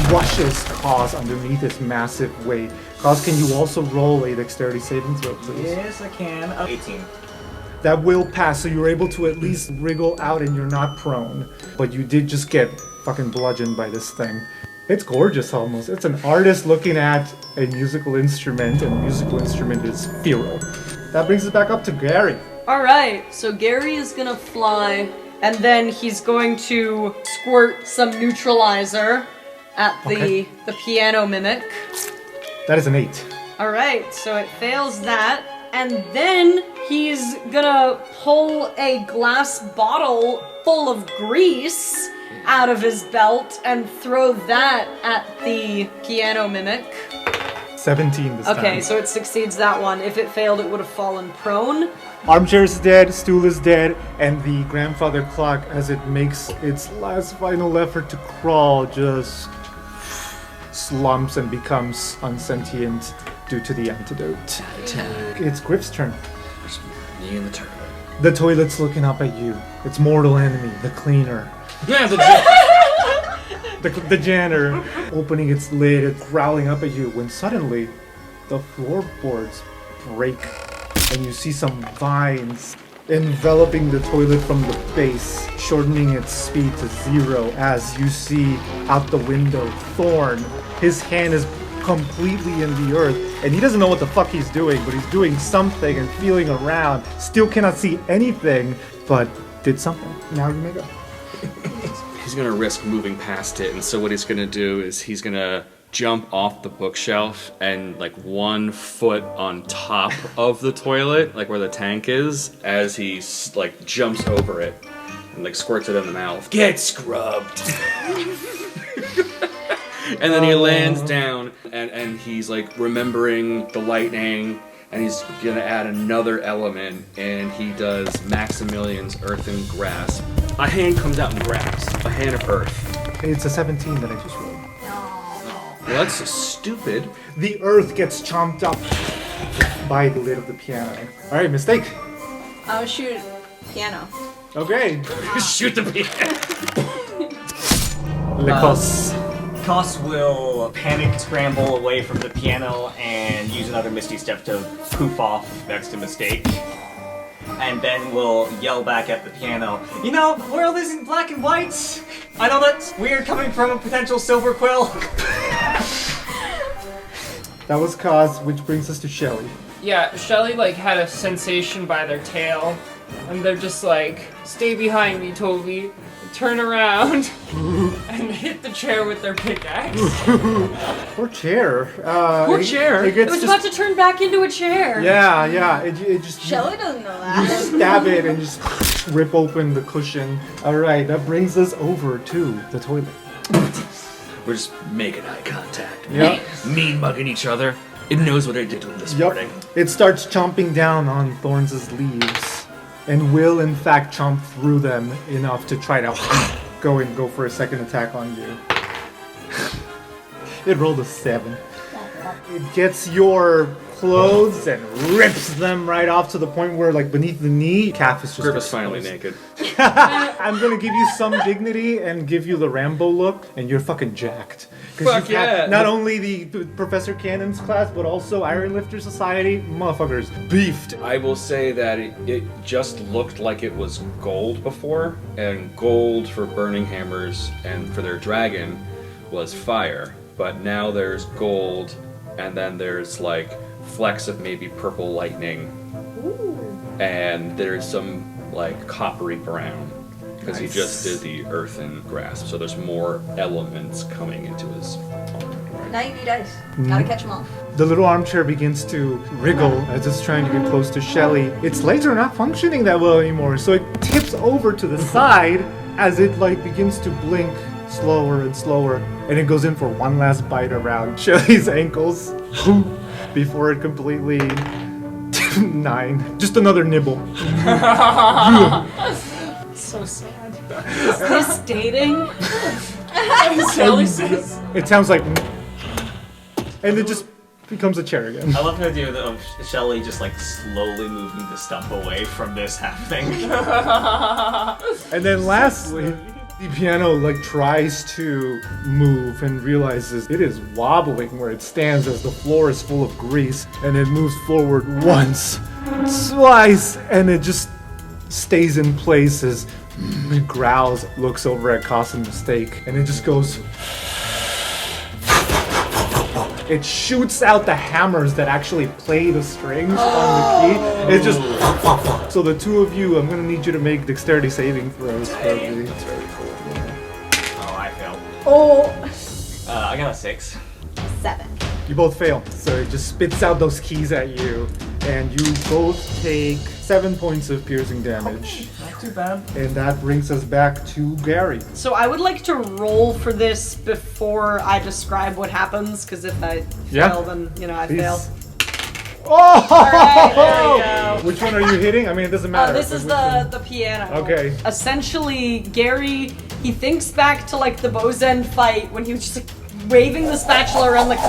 crushes Cos underneath its massive weight. Cos, can you also roll a dexterity saving throw, please?
Yes, I can. 18.
That will pass, so you're able to at least wriggle out and you're not prone. But you did just get fucking bludgeoned by this thing. It's gorgeous almost. It's an artist looking at a musical instrument, and the musical instrument is feral. That brings us back up to Gary.
Alright, so Gary is gonna fly, and then he's going to squirt some neutralizer at the piano mimic.
That is an 8.
Alright, so it fails that, and then he's gonna pull a glass bottle full of grease out of his belt and throw that at the piano mimic.
17 this time.
Okay, so it succeeds that one. If it failed, it would have fallen prone.
Armchair is dead, stool is dead, and the grandfather clock, as it makes its last final effort to crawl, just slumps and becomes unsentient due to the antidote. It's Griff's turn.
Me and the turtle.
The toilet's looking up at you. Its mortal enemy, the cleaner.
Yeah,
The janitor opening its lid, it's growling up at you when suddenly the floorboards break and you see some vines enveloping the toilet from the base, shortening its speed to 0 as you see out the window Thorn. His hand is completely in the earth and he doesn't know what the fuck he's doing, but he's doing something and feeling around. Still cannot see anything, but did something. Now you may go.
He's gonna risk moving past it, and so what he's gonna do is he's gonna jump off the bookshelf and like 1 foot on top of the toilet, like where the tank is, as he like jumps over it and like squirts it in the mouth. Get scrubbed. And then he lands down and he's like remembering the lightning, and he's gonna add another element, and he does Maximilian's Earthen Grasp. A hand comes out and grabs a hand of earth.
It's a 17 that I just rolled.
Well, that's stupid.
The earth gets chomped up by the lid of the piano. Alright, mistake.
I'll shoot piano.
Okay.
Shoot the piano.
Lekos.
Cos will panic scramble away from the piano and use another Misty Step to poof off next to Mistake. and then will yell back at the piano, "You know, world isn't black and white. I know that's weird coming from a potential silver quill."
That was Kaz, which brings us to Shelly.
Yeah, Shelly like had a sensation by their tail, and they're just like, "Stay behind me, Toby." Turn around and hit the chair with their pickaxe.
Poor chair.
Poor chair.
It was about to turn back into a chair.
Yeah. It just.
Shelly doesn't know
You
that.
stab it and just rip open the cushion. All right, that brings us over to the toilet.
We're just making eye contact.
Yep.
Mean mugging each other. It knows what I did to him this morning.
It starts chomping down on Thorns' leaves, and will in fact chomp through them enough to try to go for a second attack on you. It rolled a 7. It gets your clothes and rips them right off to the point where, like, beneath the knee, calf is just
Grip is finally
exposed.
naked.
I'm gonna give you some dignity and give you the Rambo look, and you're fucking jacked. 'Cause
Fuck
you've had
yeah.
not only the Professor Cannon's class, but also Iron Lifter Society, motherfuckers beefed.
I will say that it just looked like it was gold before, and gold for burning hammers and for their dragon was fire. But now there's gold, and then there's like flecks of maybe purple lightning. Ooh. And there's some like coppery brown. Because he just did the earthen grasp, so there's more elements coming into his arm.
Now you need ice. Gotta catch them off.
The little armchair begins to wriggle as it's trying to get close to Shelly. Its legs are not functioning that well anymore, so it tips over to the side as it like begins to blink slower and slower, and it goes in for one last bite around Shelly's ankles before it completely 9. Just another nibble.
So sad.
Is this dating?
Shelly says.
It sounds like, and it just becomes a chair again.
I love the idea of Shelly just like slowly moving the stump away from this happening.
And then lastly, the piano like tries to move and realizes it is wobbling where it stands as the floor is full of grease, and it moves forward once, twice, and it just stays in place as it growls, looks over at Cause and Mistake, and it just goes. It shoots out the hammers that actually play the strings on the key. It just. So the two of you, I'm gonna need you to make dexterity saving throws for me.
That's very cool.
Oh, I failed.
Oh,
I got a 6.
7.
You both fail, so it just spits out those keys at you, and you both take 7 points of piercing damage.
Not too bad.
And that brings us back to Gary.
So I would like to roll for this before I describe what happens, because if I fail, then, I
Please.
fail.
Oh!
Alright, there we go.
Which one are you hitting? I mean, it doesn't matter.
This is
Which one?
the piano.
Okay.
Essentially, Gary, he thinks back to like the Bozen fight when he was just like waving the spatula around like,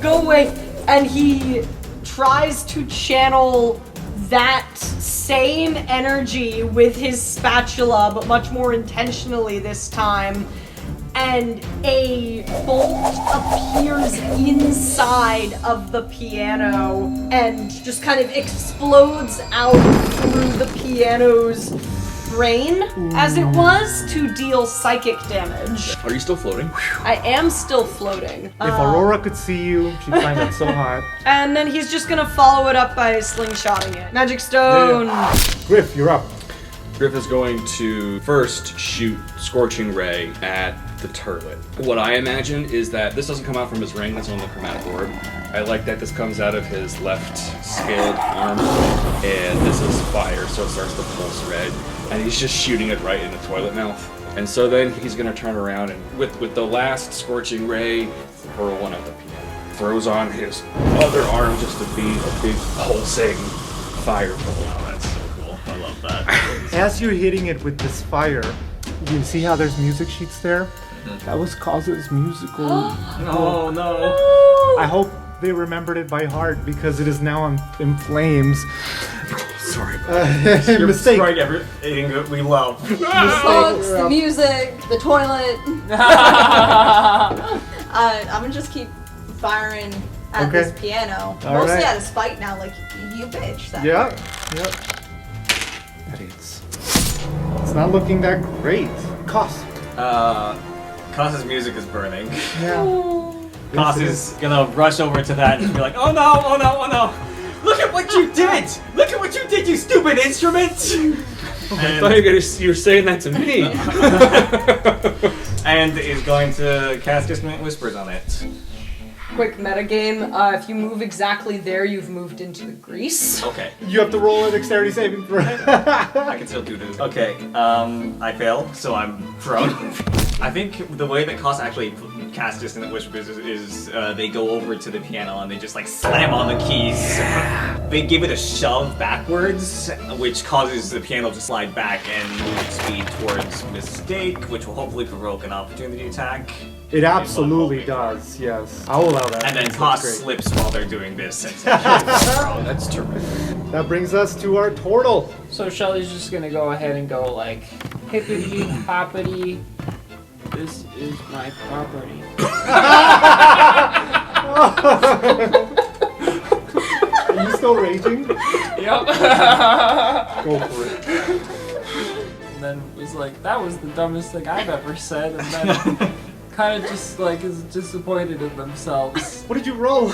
go away, and he tries to channel that same energy with his spatula, but much more intentionally this time. And a bolt appears inside of the piano and just kind of explodes out through the piano's brain, as it was, to deal psychic damage.
Are you still floating?
I am still floating.
If Aurora could see you, she'd find that so hot.
And then he's just gonna follow it up by slingshotting it. Magic stone!
Griff, you're up.
Griff is going to first shoot Scorching Ray at the turlet. What I imagine is that this doesn't come out from his ring, that's on the chromatic orb. I like that this comes out of his left scaled arm, and this is fire, so it starts to pulse red, and he's just shooting it right in the toilet mouth. And so then he's gonna turn around and with the last Scorching Ray, hurl one at the piano. Throws on his other arm just to be a big pulsing fireball.
Oh, that's so cool. I love that.
As you're hitting it with this fire, you see how there's music sheets there? That was Cause's musical.
Oh no.
I hope they remembered it by heart because it is now in flames.
Sorry.
You're
Mistake.
destroying everything that we love.
Books, the music, the toilet. I'm gonna just keep firing at
Okay.
this piano.
All
Mostly
right.
out of spite now, like, you bitch. That
Yeah. Yep.
It's not looking that great. Cost.
Kaz's music is burning.
Yeah.
Kaz is gonna rush over to that and be like, oh no, oh no, oh no! Look at what you did! Look at what you did, you stupid instrument!
I thought you were saying that to me.
And is going to cast Dissonant Whispers on it.
Quick metagame. If you move exactly there, you've moved into the grease.
Okay.
You have to roll a dexterity saving throw.
I can still do this. Okay, I fail, so I'm prone. I think the way that Kaz actually cast Dissonant Whispers is they go over to the piano and they just like slam on the keys. They give it a shove backwards, which causes the piano to slide back and move speed towards Mistake, which will hopefully provoke an opportunity attack.
It absolutely does, yes. I'll allow that.
And then
That's
Kaz
great.
slips while they're doing this.
Oh, that's terrific.
That brings us to our turtle.
So Shelly's just gonna go ahead and go like, hippity hoppity, this is my property.
Are you still raging?
Yep.
Go for it.
And then was like, that was the dumbest thing I've ever said, and then kind of just like is disappointed in themselves.
What did you roll?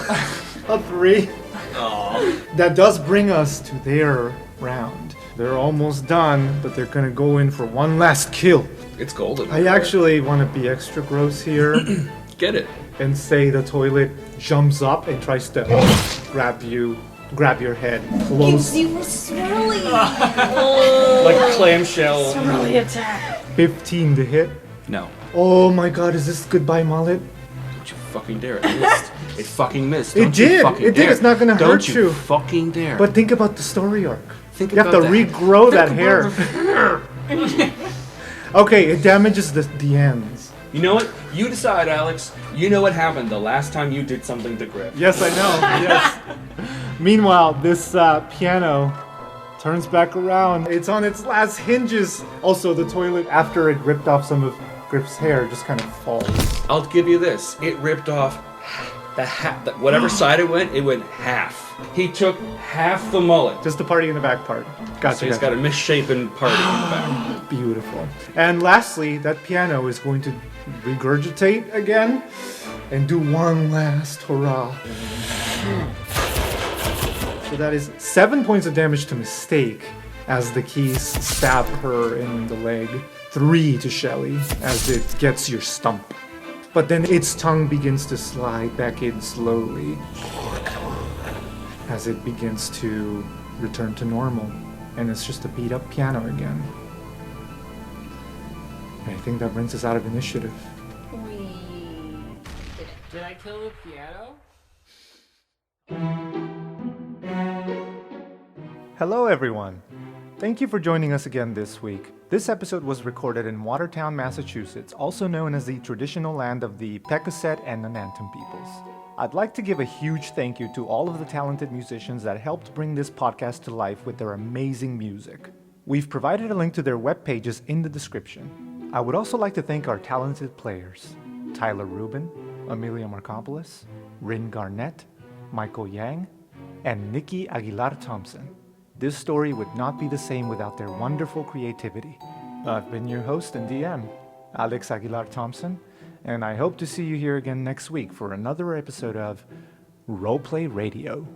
A 3.
Aww.
That does bring us to their round. They're almost done, but they're gonna go in for one last kill.
It's golden.
I actually want to be extra gross here
Get it.
and say the toilet jumps up and tries to grab your head close.
You were swirly.
Like clamshell.
Swirly attack.
15 to hit.
No.
Oh my god, is this goodbye mullet?
Don't you fucking dare. It missed. It fucking missed.
It
Don't you
did.
fucking
It did.
dare.
It's not gonna
Don't
hurt you.
fucking dare.
But think about the story arc.
Think
You have to
about that.
regrow that hair. Okay, it damages the ends.
You know what? You decide, Alex. You know what happened the last time you did something to Griff.
Yes, I know. Yes. Meanwhile, this piano turns back around. It's on its last hinges. Also, the toilet, after it ripped off some of Griff's hair, just kind of falls.
I'll give you this. It ripped off whatever side it went half. He took half the mullet.
Just the party in the back part. Gotcha.
So he's got a misshapen party in the back.
Beautiful. And lastly, that piano is going to regurgitate again and do one last hurrah. So that is 7 points of damage to Mistake as the keys stab her in the leg. 3 to Shelly as it gets your stump. But then its tongue begins to slide back in slowly as it begins to return to normal. And it's just a beat up piano again. And I think that brings us out of initiative.
We did it.
Did I kill the piano?
Hello, everyone. Thank you for joining us again this week. This episode was recorded in Watertown, Massachusetts, also known as the traditional land of the Pecasset and Nanantam peoples. I'd like to give a huge thank you to all of the talented musicians that helped bring this podcast to life with their amazing music. We've provided a link to their web pages in the description. I would also like to thank our talented players, Tyler Rubin, Amelia Markopoulos, Rin Garnett, Michael Yang, and Nikki Aguilar-Thompson. This story would not be the same without their wonderful creativity. I've been your host and DM, Alex Aguilar-Thompson, and I hope to see you here again next week for another episode of Roleplay Radio.